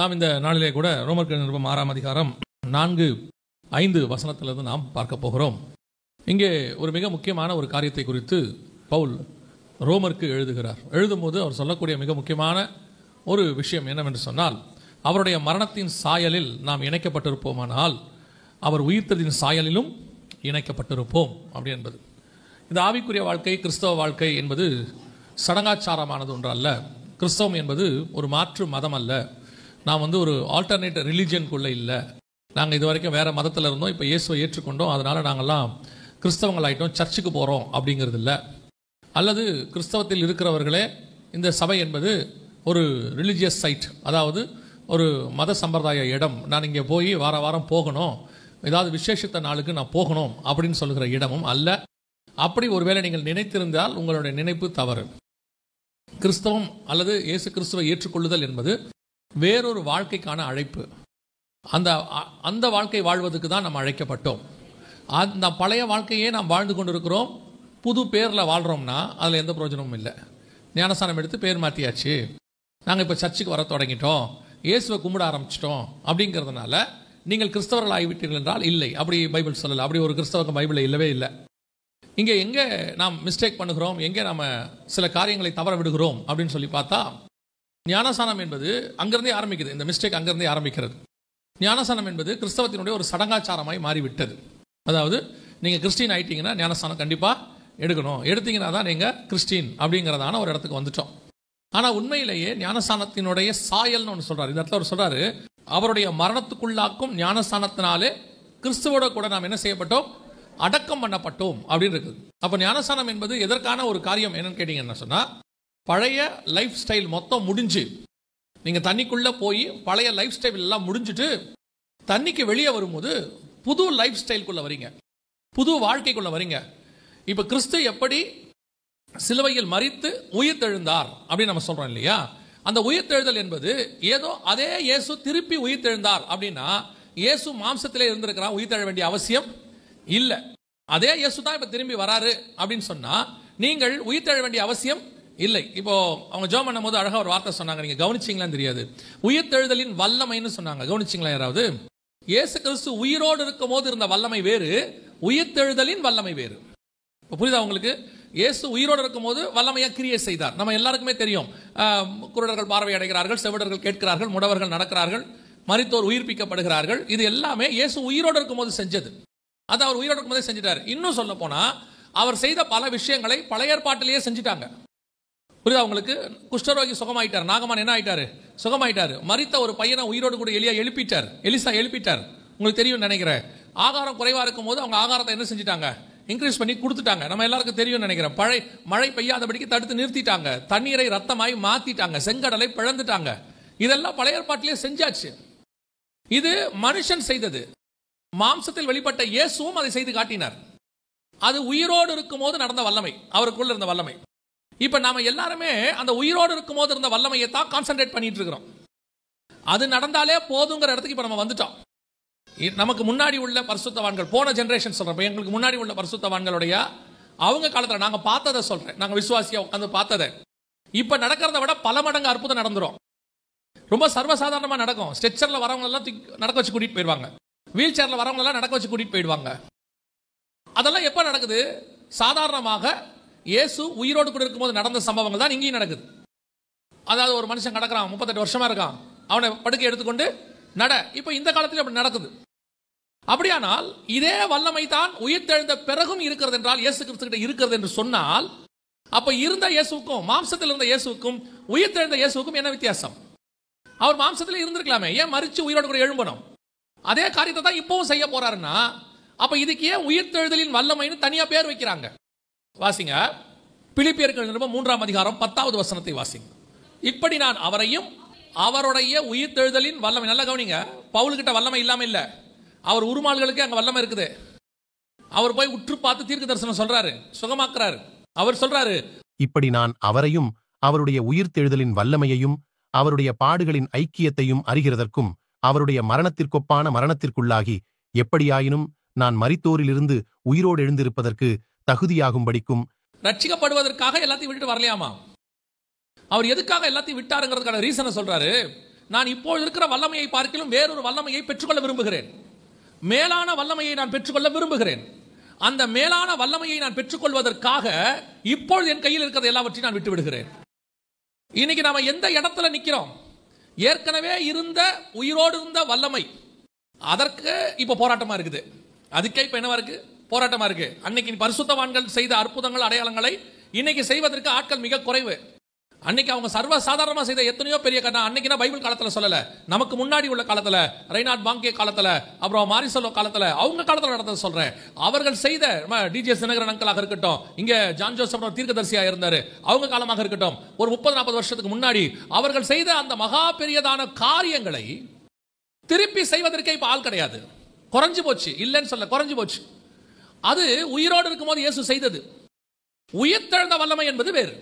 நாம் இந்த நாளிலே கூட ரோமர்கள் நிருபம் 6ஆம் அதிகாரம் 4-5 வசனத்திலிருந்து நாம் பார்க்க போகிறோம். இங்கே ஒரு மிக முக்கியமான ஒரு காரியத்தை குறித்து பவுல் ரோமருக்கு எழுதுகிறார். எழுதும்போது அவர் சொல்லக்கூடிய மிக முக்கியமான ஒரு விஷயம் என்னவென்று சொன்னால், அவருடைய மரணத்தின் சாயலில் நாம் இணைக்கப்பட்டிருப்போமானால் அவர் உயிர்த்தெழுதலின் சாயலிலும் இணைக்கப்பட்டிருப்போம் அப்படி என்பது. இந்த ஆவிக்குரிய வாழ்க்கை, கிறிஸ்தவ வாழ்க்கை என்பது சடங்காச்சாரமானது ஒன்று அல்ல. கிறிஸ்தவம் என்பது ஒரு மாற்று மதம் அல்ல. நாம் ஒரு ஆல்டர்னேட் ரிலீஜியனுக்குள்ளே இல்லை. நாங்கள் இது வரைக்கும் வேறு மதத்தில் இருந்தோம், இப்போ இயேசுவை ஏற்றுக்கொண்டோம், அதனால் நாங்கள்லாம் கிறிஸ்தவங்கள் ஆகிட்டோம், சர்ச்சுக்கு போகிறோம் அப்படிங்கிறது இல்லை. அல்லது கிறிஸ்தவத்தில் இருக்கிறவர்களே இந்த சபை என்பது ஒரு ரிலீஜியஸ் சைட், அதாவது ஒரு மத சம்பிரதாய இடம், நான் இங்கே போய் வாரம் போகணும், ஏதாவது விசேஷத்த நாளுக்கு நான் போகணும் அப்படின்னு சொல்லுகிற இடமும் அல்ல. அப்படி ஒருவேளை நீங்கள் நினைத்திருந்தால் உங்களுடைய நினைப்பு தவறு. கிறிஸ்தவம் அல்லது இயேசு கிறிஸ்துவை ஏற்றுக்கொள்ளுதல் என்பது வேறொரு வாழ்க்கைக்கான அழைப்பு. அந்த வாழ்க்கை வாழ்வதற்கு தான் நாம் அழைக்கப்பட்டோம். அந்த பழைய வாழ்க்கையே நாம் வாழ்ந்து கொண்டிருக்கிறோம். புது பேரில் வாழ்கிறோம்னா அதில் எந்த பிரயோஜனமும் இல்லை. ஞானஸ்தானம் எடுத்து பேர் மாற்றியாச்சு, நாங்கள் இப்போ சர்ச்சுக்கு வர தொடங்கிட்டோம், இயேசுவை கும்பிட ஆரம்பிச்சிட்டோம் அப்படிங்கிறதுனால நீங்கள் கிறிஸ்தவர்கள் ஆகிவிட்டீர்கள் என்றால் இல்லை, அப்படி பைபிள் சொல்லலை. அப்படி ஒரு கிறிஸ்தவ பைபிளில் இல்லவே இல்லை. இங்கே எங்கே நாம் மிஸ்டேக் பண்ணுகிறோம், எங்கே நாம் சில காரியங்களை தவற விடுகிறோம் அப்படின்னு சொல்லி பார்த்தா, ஞானஸ்தானம் என்பது அங்கிருந்தே ஆரம்பிக்குது. இந்த மிஸ்டேக் அங்கிருந்தே ஆரம்பிக்கிறது. ஞானஸ்தானம் என்பது கிறிஸ்தவத்தினுடைய ஒரு சடங்காச்சாரமாய் மாறிவிட்டது. அதாவது நீங்கள் கிறிஸ்டின் ஆகிட்டீங்கன்னா ஞானஸ்தானம் கண்டிப்பாக எடுக்கணும், எடுத்தீங்கன்னா தான் நீங்கள் கிறிஸ்டின் அப்படிங்கிறதான ஒரு இடத்துக்கு வந்துட்டோம். ஆனால் உண்மையிலேயே ஞானஸ்தானத்தினுடைய சாயல்னு ஒன்று சொல்கிறார். இந்த இடத்துல அவர் சொல்கிறாரு, அவருடைய மரணத்துக்குள்ளாக்கும் ஞானஸ்தானத்தினாலே கிறிஸ்துவோட கூட நாம் என்ன செய்யப்பட்டோம், அடக்கம் பண்ணப்பட்டோம் அப்படின்னு இருக்குது. அப்போ ஞானஸ்தானம் என்பது எதற்கான ஒரு காரியம் என்னன்னு கேட்டீங்கன்னா சொன்னால், பழைய லைஃப் ஸ்டைல் மொத்தம் முடிஞ்சு நீங்கள் தண்ணிக்குள்ளே போய் பழைய லைஃப் ஸ்டைல் எல்லாம் முடிஞ்சுட்டு தண்ணிக்கு வெளியே வரும்போது புது லைஃப் ஸ்டைலுக்குள்ளே வரீங்க, புது வாழ்க்கைக்குள்ளே வரீங்க. இப்போ கிறிஸ்து எப்படி சிலுவையில் மரித்து உயிர்த்தெழுந்தார் அப்படின்னு நம்ம சொல்கிறோம் இல்லையா, அந்த உயிர்த்தெழுதல் என்பது ஏதோ அதே இயேசு திருப்பி உயிர்த்தெழுந்தார் அப்படின்னா இயேசு மாம்சத்திலே இருந்திருக்கிறான், உயிர்த்தெழ வேண்டிய அவசியம் இல்லை. அதே இயேசு தான் இப்போ திரும்பி வராரு அப்படின்னு சொன்னால் நீங்கள் உயிர்த்தெழ வேண்டிய அவசியம் இல்லை. இப்போ அவங்க ஜெபம் பண்ணும் போது அழகாக ஒரு வார்த்தை சொன்னாங்க, நீங்கள் கவனிச்சிங்களான்னு தெரியாது, உயிர்த்தெழுதலின் வல்லமைன்னு சொன்னாங்க. கவனிச்சிங்களா யாராவது? இயேசு கிறிஸ்து உயிரோடு இருக்கும் போது இருந்த வல்லமை வேறு, உயிர்த்தெழுதலின் வல்லமை வேறு. புரியுதா உங்களுக்கு? இயேசு உயிரோடு இருக்கும் போது வல்லமையா கிரியை செய்தார். நம்ம எல்லாருக்குமே தெரியும், குருடர்கள் பார்வை அடைகிறார்கள், செவிடர்கள் கேட்கிறார்கள், முடவர்கள் நடக்கிறார்கள், மரித்தோர் உயிர்ப்பிக்கப்படுகிறார்கள். இது எல்லாமே இயேசு உயிரோடு இருக்கும் போது செஞ்சது. அதை அவர் உயிரோடு இருக்கும் போதே செஞ்சிட்டார். இன்னும் சொல்ல போனா அவர் செய்த பல விஷயங்களை பழைய ஏற்பாட்டிலேயே செஞ்சுட்டாங்க. புரியுதா உங்களுக்கு? குஷ்டரோகி சுகமாயிட்டார், நாகமான் என்ன ஆயிட்டாரு, சுகமாயிட்டாரு. மரித்த ஒரு பையனை உயிரோடு கூட எலிசா எழுப்பிட்டார். உங்களுக்கு தெரியும் நினைக்கிறேன். ஆகாரம் குறைவா இருக்கும் போது அவங்க ஆகாரத்தை என்ன செஞ்சுட்டாங்க, இன்க்ரீஸ் பண்ணி கொடுத்துட்டாங்க. நம்ம எல்லாருக்கும் தெரியும் நினைக்கிறேன். மழை பெய்யாதபடிக்கு தடுத்து நிறுத்திட்டாங்க, தண்ணீரை ரத்தமாய் மாத்திட்டாங்க, செங்கடலை பிளந்துட்டாங்க. இதெல்லாம் பழைய ஏற்பாட்டிலேயே செஞ்சாச்சு. இது மனுஷன் செய்தது. மாம்சத்தில் வெளிப்பட்ட இயேசுவும் அதை செய்து காட்டினார். அது உயிரோடு இருக்கும் போது நடந்த வல்லமை, அவருக்குள்ள இருந்த வல்லமை. இப்ப நாம எல்லாருமே அந்த உயிரோடு இருக்கும் போது இருந்த வல்லமையை தான் கான்சென்ட்ரேட் பண்ணிட்டு இருக்கிறோம். அது நடந்தாலே போதுங்கிற இடத்துக்கு இப்ப நம்ம வந்துட்டோம். நமக்கு முன்னாடி உள்ள பரிசுத்தவான்கள், போன ஜெனரேஷன் சொல்றேன், எங்களுக்கு முன்னாடி உள்ள பரிசுத்தவான்களுடைய அவங்க காலத்துல நாங்க பார்த்ததை சொல்றேன், நாங்க விசுவாசியா உட்கார்ந்து பார்த்ததை. இப்ப நடக்கிறத விட பல மடங்கு அற்புதம் நடந்துரும். ரொம்ப சர்வசாதாரணமா நடக்கும். ஸ்ட்ரெச்சர்ல வரவங்க எல்லாம் நடக்க வச்சு கூட்டிட்டு போயிடுவாங்க, வீல் சேர்ல வரவங்க எல்லாம் நடக்க வச்சு கூட்டிட்டு போயிடுவாங்க. அதெல்லாம் எப்ப நடக்குது? சாதாரணமாக இயேசு உயிரோடு கூட இருக்கும்போது நடந்த சம்பவங்கள் தான் இங்கேயும் நடக்குது. அதாவது ஒரு மனுஷன் கிடக்கிறான், 38 வருஷமா இருக்கான், அவனை படுக்கை எடுத்துக்கொண்டு நட. இப்ப இந்த காலத்தில் அப்படி நடக்குது. அப்படியானால் இதே வல்லமை தான் உயிர்த்தெழுந்த பிறகும் இருக்கிறது என்றால், இயேசு கிறிஸ்து கிட்ட இருக்கிறது என்று சொன்னால், அப்ப இருந்த இயேசுக்கும் மாம்சத்தில் இருந்த இயேசுக்கும் உயிர்த்தெழுந்த இயேசுக்கும் என்ன வித்தியாசம்? அவர் மாம்சத்தில் இருந்திருக்கலாமே, ஏன் மரிச்சு உயிரோடு கூட எழும்பணும்? அதே காரியத்தை தான் இப்பவும் செய்ய போறாருன்னா, அப்ப இதுக்கு ஏன் உயிர்த்தெழுதலின் வல்லமைன்னு தனியா பேர் வைக்கிறாங்க? வாசிங்க, பிலிப்பியர்கள் நிருபம் 3ஆம் அதிகாரம் 10வது வசனத்தை வாசிங்க. இப்படி நான் அவரையும் அவருடைய உயிர்த்தெழுதலின் வல்லமை, நல்லா கவனிங்க, பவுல்கிட்ட வல்லமை இல்லாம இல்ல, அவர் உருமாள்களுக்கு அங்க வல்லமை இருக்குது. அவர் போய் உற்று பார்த்து தீர்க்க தரிசனம் சொல்றாரு, சுகமாக்குறாரு. அவர் சொல்றாரு, இப்படி நான் அவரையும் அவருடைய உயிர்த்தெழுதலின் வல்லமையையும் அவருடைய பாடுகளின் ஐக்கியத்தையும் அறிகிறதற்கும் அவருடைய மரணத்திற்கொப்பான மரணத்திற்குள்ளாகி எப்படியாயினும் நான் மரித்தோரிலிருந்து உயிரோடு எழுந்திருப்பதற்கு தகுதியாகும்படிக்கும். ரட்சிக்கப்படுவதற்காக எல்லாத்தையும் விட்டுட்டு வரலையாமா? அவர் எதுக்காக எல்லாத்தையும் விட்டாருங்கிறதுக்கான ரீசனை சொல்றாரு. நான் இப்போது இருக்கிற வல்லமையை பார்க்கிலும் வேறொரு வல்லமையை பெற்றுக்கொள்ள விரும்புகிறேன். மேலான வல்லமையை நான் பெற்றுக்கொள்ள விரும்புகிறேன். அந்த மேலான வல்லமையை நான் பெற்றுக்கொள்வதற்காக இப்பொழுது என் கையில் இருக்கிற எல்லாவற்றையும் நான் விட்டு விடுகிறேன். இன்னைக்கு நாம எந்த இடத்துல நிக்கிறோம்? ஏற்கனவே இருந்த உயிரோடு இருந்த வல்லமை, அதற்கு இப்ப போராட்டமா இருக்குது. அதுக்கே இப்ப என்னவா இருக்கு? போராட்டமா இருக்கு. அன்னைக்கு பரிசுத்தவான்கள் செய்த அற்புதங்கள், அடையாளங்களை இன்னைக்கு செய்வதற்கு ஆட்கள் மிக குறைவு. அன்னைக்கு அவங்க சர்வ சாதாரணமா செய்த எத்தனையோ பெரிய கதை. அன்னைக்கு பைபிள் காலத்துல சொல்லல, நமக்கு முன்னாடி உள்ள காலத்துல, ரெய்னார்ட் பாங்கே காலத்துல, அப்புறம் மாரிசலோ காலத்துல, அவங்க காலத்துல நடந்தது சொல்றேன். அவர்கள் செய்த டிஜே தினகரன் அங்கலாக இருக்கட்டும், இங்க ஜான் ஜோசப் தீர்க்கதரிசியா இருந்தாரு, அவங்க காலமாக இருக்கட்டும், ஒரு 30-40 வருஷத்துக்கு முன்னாடி அவர்கள் செய்த அந்த மகா பெரியதான காரியங்களை திருப்பி செய்வதற்கே இப்ப ஆள் கிடையாது. குறைஞ்சு போச்சு, இல்லைன்னு சொல்ல, குறைஞ்சு போச்சு. அது உயிரோடு இருக்கும் போது இயேசு செய்தது. உயிர்த்தெழுந்த வல்லமை என்பது வேறு.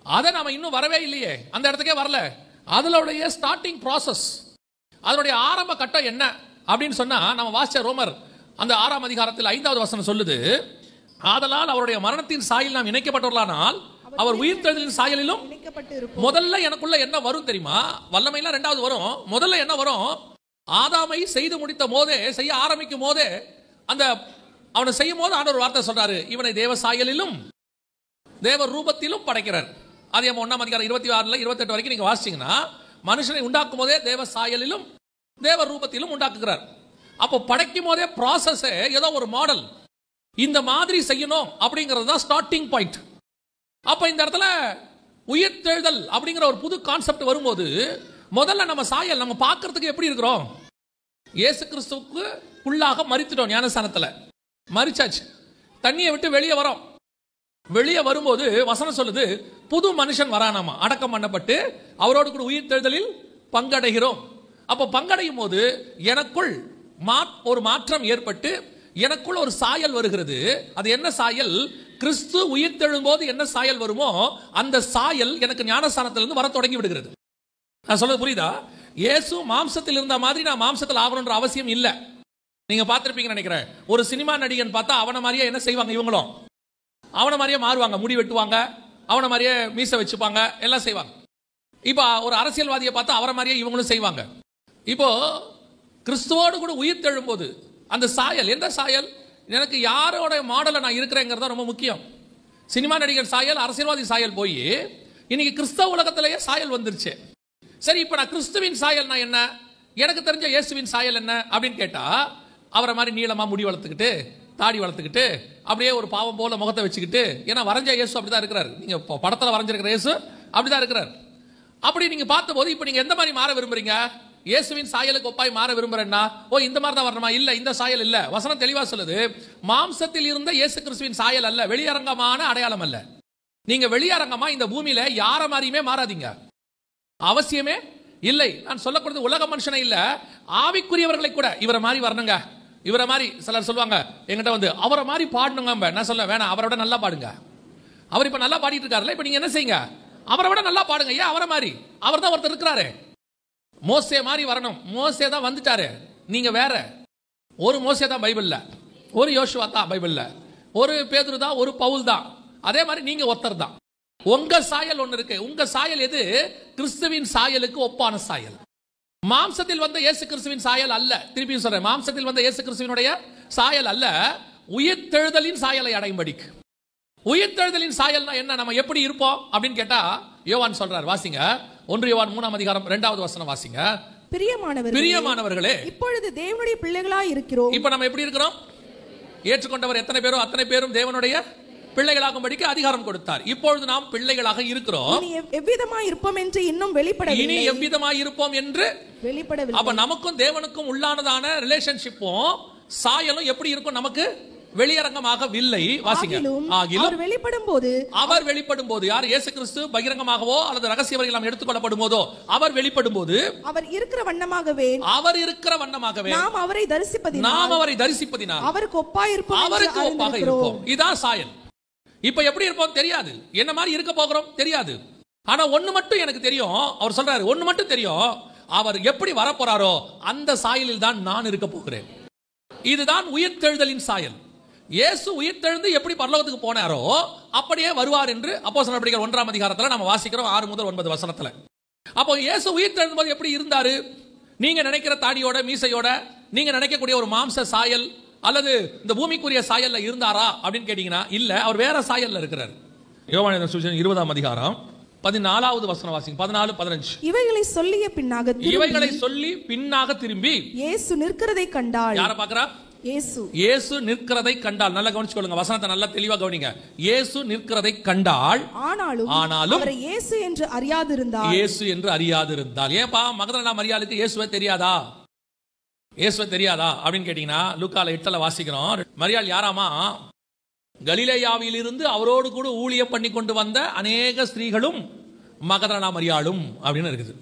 அதை நாம இன்னும் வரவே இல்லையே, அந்த இடத்துக்கே வரல. அதனுடைய ஸ்டார்டிங் ப்ராசஸ், அதனுடைய ஆரம்ப கட்டம் என்ன அப்படின்னு சொன்னா, நம்ம வாசிச்ச ரோமர் அந்த 6ஆம் அதிகாரத்தில் 5வது வசனம் சொல்லுது, ஆதலால் அவருடைய மரணத்தின் சாயலில் நாம் இணைக்கப்பட்டுள்ளானால் அவர் உயிர்த்தெழுதலின் சாயலிலும் முதல்ல எனக்குள்ள என்ன வரும் தெரியுமா? வல்லமைலாம் ரெண்டாவது வரும். முதல்ல என்ன வரும்? ஆதாமை செய்து முடித்த போதே, செய்ய ஆரம்பிக்கும் போதே, அந்த அவனை செய்யும் போது ஆண்டவர் ஒரு வார்த்தை சொல்றாரு, இவனை தேவ சாயலிலும் தேவ ரூபத்திலும் படைக்கிறார். அது 1ஆம் அதிகாரம் 26-28 வரைக்கும் நீங்க வாசிச்சீங்கன்னா, மனுஷனை உண்டாக்கும் போதே தேவ சாயலிலும் தேவ ரூபத்திலும் உண்டாக்குகிறார். அப்போ படைக்கும் போதே ப்ராசஸ் ஏதோ ஒரு மாடல், இந்த மாதிரி செய்யணும் அப்படிங்கிறது தான் ஸ்டார்டிங் பாயிண்ட். அப்ப இந்த இடத்துல உயிர்த்தெழுதல் அப்படிங்கிற ஒரு புது கான்செப்ட் வரும்போது, முதல்ல நம்ம சாயல் நம்ம பார்க்கறதுக்கு எப்படி இருக்கிறோம்? இயேசு கிறிஸ்துவுக்கு உள்ளாக மரித்துட்டோம். ஞானஸ்தானத்துல மரிச்சாச்சு, தண்ணியை விட்டு வெளியே வரோம். வெளியே வரும்போது வசனம் சொல்லுது, புது மனுஷன் வரானாமா, அடக்கம் பண்ணப்பட்டு அவரோடு கூட உயிர்த்தெழுதலில் பங்கடைகிறோம். அப்ப பங்கடையும் போது எனக்குள் ஒரு மாற்றம் ஏற்பட்டு எனக்குள் ஒரு சாயல் வருகிறது. அது என்ன சாயல்? கிறிஸ்து உயிர்த்தெழும் போது என்ன சாயல் வருமோ அந்த சாயல் எனக்கு ஞானஸ்தானத்திலிருந்து வர தொடங்கி விடுகிறது. நான் சொல்றது புரியுதா? இயேசு மாம்சத்தில் இருந்த மாதிரி நான் மாம்சத்தில் ஆகணும்ன்ற அவசியம் இல்லை. நீங்க பார்த்திருப்பீங்கன்னு நினைக்கிறேன், ஒரு சினிமா நடிகன் பார்த்தா அவனை மாதிரியே என்ன செய்வாங்க, இவங்களும் அவனை மாதிரியே மாறுவாங்க, முடி வெட்டுவாங்க, அவனை மாதிரியே மீசை வச்சுப்பாங்க, எல்லாம் செய்வாங்க. இப்போ ஒரு அரசியல்வாதியை பார்த்தா அவரை மாதிரியே இவங்களும் செய்வாங்க. இப்போ கிறிஸ்துவோடு கூட உயிர் தெழும்போது அந்த சாயல், எந்த சாயல்? எனக்கு யாரோட மாடலை நான் இருக்கிறேங்கிறது ரொம்ப முக்கியம். சினிமா நடிகர் சாயல், அரசியல்வாதி சாயல் போய் இன்னைக்கு கிறிஸ்தவ உலகத்திலேயே சாயல் வந்துருச்சு. சரி, இப்போ நான் கிறிஸ்துவின் சாயல் நான் என்ன? எனக்கு தெரிஞ்ச இயேசுவின் சாயல் என்ன அப்படின்னு கேட்டா, அவரை மாதிரி நீளமா முடி வளர்த்துக்கிட்டு, தாடி வளர்த்துக்கிட்டு, அப்படியே ஒரு பாவம் போல முகத்தை வச்சுக்கிட்டு, ஏன்னா வரைஞ்ச இயேசு அப்படிதான் இருக்கிறார். நீங்க படத்துல வரைஞ்சிருக்கிற இயேசு அப்படிதான் இருக்கிறார். அப்படி நீங்க பார்த்தபோது இப்போ நீங்க எந்த மாதிரி மாற விரும்புறீங்க? இயேசுவின் சாயலுக்கு ஒப்பாய் மாற விரும்புறேன்னா, ஓ இந்த மாதிரி தான் வரணுமா? இல்ல, இந்த சாயல் இல்ல. வசனம் தெளிவா சொல்லுது, மாம்சத்தில் இருந்த இயேசு கிறிஸ்துவின் சாயல் அல்ல, வெளியரங்கமான அடையாளம் அல்ல. நீங்க வெளியரங்கமா இந்த பூமியில யார மாதிரியுமே மாறாதீங்க, அவசியமே இல்லை. நான் சொல்லக்கூடாது உலக மனுஷனை இல்ல, ஆவிக்குரியவர்களை கூட இவரை மாதிரி வரணுங்க, இவரை மாதிரி. சிலர் சொல்லுவாங்க என்கிட்ட வந்து, அவரை மாதிரி பாடணுங்க. நான் சொல்ல வேணாம், அவரோட நல்லா பாடுங்க. அவர் இப்ப நல்லா பாடிட்டு இருக்காருல்ல, இப்ப நீங்க என்ன செய்யுங்க, அவரை விட நல்லா பாடுங்க. ஏன் அவரை மாதிரி? அவர் தான் ஒருத்தர் இருக்கிறாரு, மோசே மாதிரி வரணும். மோசே தான் வந்துட்டாரு, நீங்க வேற. ஒரு மோசே தான் பைபிள்ல, ஒரு யோசுவா தான் பைபிள்ல, ஒரு பேதுரு தான், ஒரு பவுல் தான். அதே மாதிரி நீங்க ஒருத்தர் தான். உங்க சாயல் ஒன்னு இருக்கு. உங்க சாயல் எது? கிறிஸ்துவின் சாயலுக்கு ஒப்பான சாயல். மாம்சத்தில் வந்த இயேசு கிறிஸ்துவின் சாயல் அல்ல. திருப்பியும் சொல்றேன், மாம்சத்தில் வந்த இயேசு கிறிஸ்துவினுடைய சாயல் அல்ல, உயிர்த்தெழுதலின் சாயலை அடையும்படிக்கு. உயிர்த்தெழுதலின் சாயல்னா என்ன? நம்ம எப்படி இருப்போம் அப்படின்னு கேட்டா, யோவான் சொல்றார், வாசிங்க 1 யோவான் 3ஆம் அதிகாரம் 2வது வசனம் வாசிங்க. பிரியமானவர்களே, இப்பொழுது தேவனுடைய பிள்ளைகளாய் இருக்கிறோம். இப்ப நம்ம எப்படி இருக்கிறோம்? ஏற்றுக்கொண்டவர் எத்தனை பேரோ அத்தனை பேரும் தேவனுடைய பிள்ளைகளாகும்படிக்கு அதிகாரம் கொடுத்தார். இப்பொழுது நாம் பிள்ளைகளாக இருக்கிறோம். இனி எவ்விதமாய் இருப்போம் என்று இன்னும் வெளிப்படவில்லை. இனி எவ்விதமாய் இருப்போம் என்று வெளிப்படவில்லை. அப்ப நமக்கும் தேவனுக்கும் உள்ளானதான ரிலேஷன்ஷிப்பும் சாயலும் எப்படி இருக்கும்? நமக்கு வெளியரங்கமாகவில்லை. வாசிங்க. அவர் வெளிப்படும் போது யார்? இயேசு கிறிஸ்து பகிரங்கமாகவோ அல்லது ரகசிய வரையில் நாம் எடுத்துக்கொள்ளப்படும் போதோ அவர் வெளிப்படும் போது அவர் இருக்கிற வண்ணமாகவே நாம் அவரை தரிசிப்பதினால் அவருக்கு ஒப்பாக இருப்போம். இதான் சாயல். இப்ப எப்படி இருப்போம் தெரியாது, என்ன மாதிரி இருக்க போகிறோம் தெரியாது. ஆனா ஒண்ணு மட்டும் எனக்கு தெரியும், அவர் சொல்றாரு, ஒண்ணு மட்டும் தெரியும், அவர் எப்படி வரப்போறாரோ அந்த சாயலில் தான் நான் இருக்க போகிறேன். இதுதான் உயிர்த்தெழுதலின் சாயல். இயேசு உயிர்த்தெழுந்து எப்படி பரலோகத்துக்கு போனாரோ அப்படியே வருவார் என்று அப்போஸ்தலர் நடவடிக்கைகள் 1ஆம் அதிகாரத்தில் நம்ம வாசிக்கிறோம் 6 முதல் 9 வசனத்துல. அப்போ இயேசு உயிர் தெழும்போது எப்படி இருந்தாரு? நீங்க நினைக்கிற தாடியோட மீசையோட, நீங்க நினைக்கக்கூடிய ஒரு மாம்ச சாயல் அல்லது இந்த பூமிக்குரிய சாயல்ல இருந்தாரா அப்படின்னு கேட்டீங்கன்னா இல்ல, அவர் வேற சாயல்ல இருக்கிறார். யோவான் சுவிசேஷம் 20ஆம் அதிகாரம் 14வது வசனம் வாசிங்க. 14, 15. இவைகளை சொல்லி பின்னாக திரும்பி இயேசு நிற்கிறதை கண்டாள். யாரை பார்க்கறா? இயேசு நிற்கிறதை கண்டாள். நல்லா கவனிச்சுக்கொள்ளுங்க, வசனத்தை நல்லா தெளிவா கவனிங்க. இயேசு நிற்கிறதை கண்டாள், ஆனாலும் அவரை இயேசு என்று அறியாதிருந்தாள். ஏன்பா மகதலேனா மரியாளுக்கு இயேசுவே தெரியாதா? இயேசுவே தெரியாதா அப்படின்னு கேட்டீங்கன்னா லூக்கால 8ல வாசிக்கிறோம். மரியாள் யாராமா? கலிலேயாவில் இருந்து அவரோடு கூட ஊழியம் பண்ணி கொண்டு வந்த அநேக ஸ்திரீகளும் மகதலேனா மரியாளும் அப்படின்னு இருக்குது.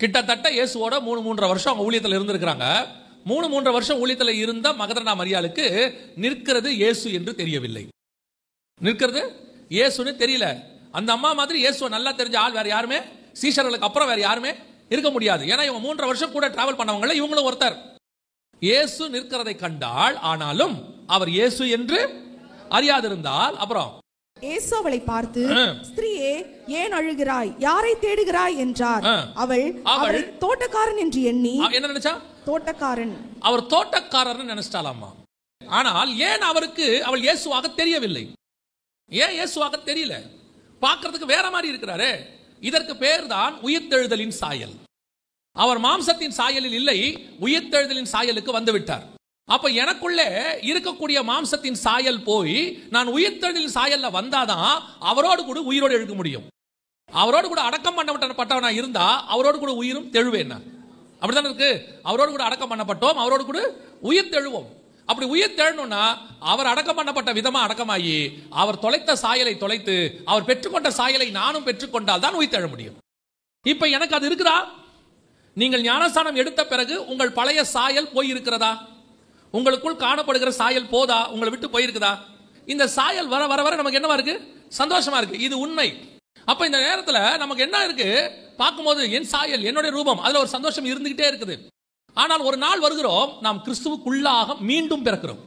கிட்டத்தட்ட இயேசுவோட 3.5 வருஷம் அவங்க ஊழியத்தில் இருந்திருக்கிறாங்க. 3.5 வருஷம் ஊழியத்தில் இருந்த மகதலேனா மரியாளுக்கு நிற்கிறது இயேசு என்று தெரியவில்லை. நிற்கிறது இயேசுன்னு தெரியல. அந்த அம்மா மாதிரி இயேசுவை நல்லா தெரிஞ்ச ஆள் வேற யாருமே, சீஷர்களுக்கு அப்புறம் வேற யாருமே இருக்க முடியாது. ஏன்னா இவங்க 3.5 வருஷம் கூட டிராவல் பண்ணவங்கள இவங்களும் ஒருத்தர். இயேசு நிற்கிறதை கண்டால், ஆனாலும் அவர் இயேசு என்று அறியாதிருந்தால். அப்புறம் இயேசு அவளை பார்த்து, ஸ்திரீயே, ஏன் அழுகிறாய்? யாரை தேடுகிறாய் என்றார். அவள் அவரை தோட்டக்காரன் என்று எண்ணி, என்ன நினைச்சா? தோட்டக்காரன். அவர் தோட்டக்காரர் நினைச்சிட்டாலாமா. ஆனால் ஏன் அவள் இயேசுவாக தெரியவில்லை? ஏன் இயேசுவாக தெரியல? பார்க்கிறதுக்கு வேற மாதிரி இருக்கிறாரு. இதற்கு பேர் தான் உயிர்த்தெழுதலின் சாயல். அவர் மாம்சத்தின் சாயலில் இல்லை, உயிர்த்தெழுதலின் சாயலுக்கு வந்து விட்டார். அப்ப எனக்குள்ளே இருக்கக்கூடிய மாம்சத்தின் சாயல் போய் நான் உயிர்த்தெழுதலின் சாயல்ல வந்தாதான் அவரோடு கூட உயிரோடு எழுக்க முடியும். அவரோடு கூட அடக்கம் பண்ணப்பட்டவனா இருந்தா அவரோடு கூட உயிரும் தெழுவேன். அப்படித்தான் இருக்கு. அவரோடு கூட அடக்கம் பண்ணப்பட்டோம், அவரோடு கூட உயிர் தெழுவோம். அப்படி உயிர் தெழணும்னா அவர் அடக்கம் பண்ணப்பட்ட விதமா அடக்கமாகி அவர் தொலைத்த சாயலை தொலைத்து அவர் பெற்றுக்கொண்ட சாயலை நானும் பெற்றுக்கொண்டால் தான் உயிர் தெழ முடியும். இப்ப எனக்கு அது இருக்குதா? நீங்கள் ஞானஸ்நானம் எடுத்த பிறகு உங்கள் பழைய சாயல் போயிருக்கிறதா? உங்களுக்குள் காணப்படுகிற சாயல் போதா? உங்களை விட்டு போயிருக்குதா? இந்த சாயல் வர வர வர நமக்கு என்னவா இருக்கு? சந்தோஷமா இருக்கு. இது உண்மை. அப்ப இந்த நேரத்தில் நமக்கு என்ன இருக்கு? பார்க்கும்போது என் சாயல், என்னுடைய ரூபம், அதுல ஒரு சந்தோஷம் இருந்துகிட்டே இருக்குது. ஆனால் ஒரு நாள் வருகிறோம், நாம் கிறிஸ்துவுக்குள்ளாக மீண்டும் பிறக்கிறோம்.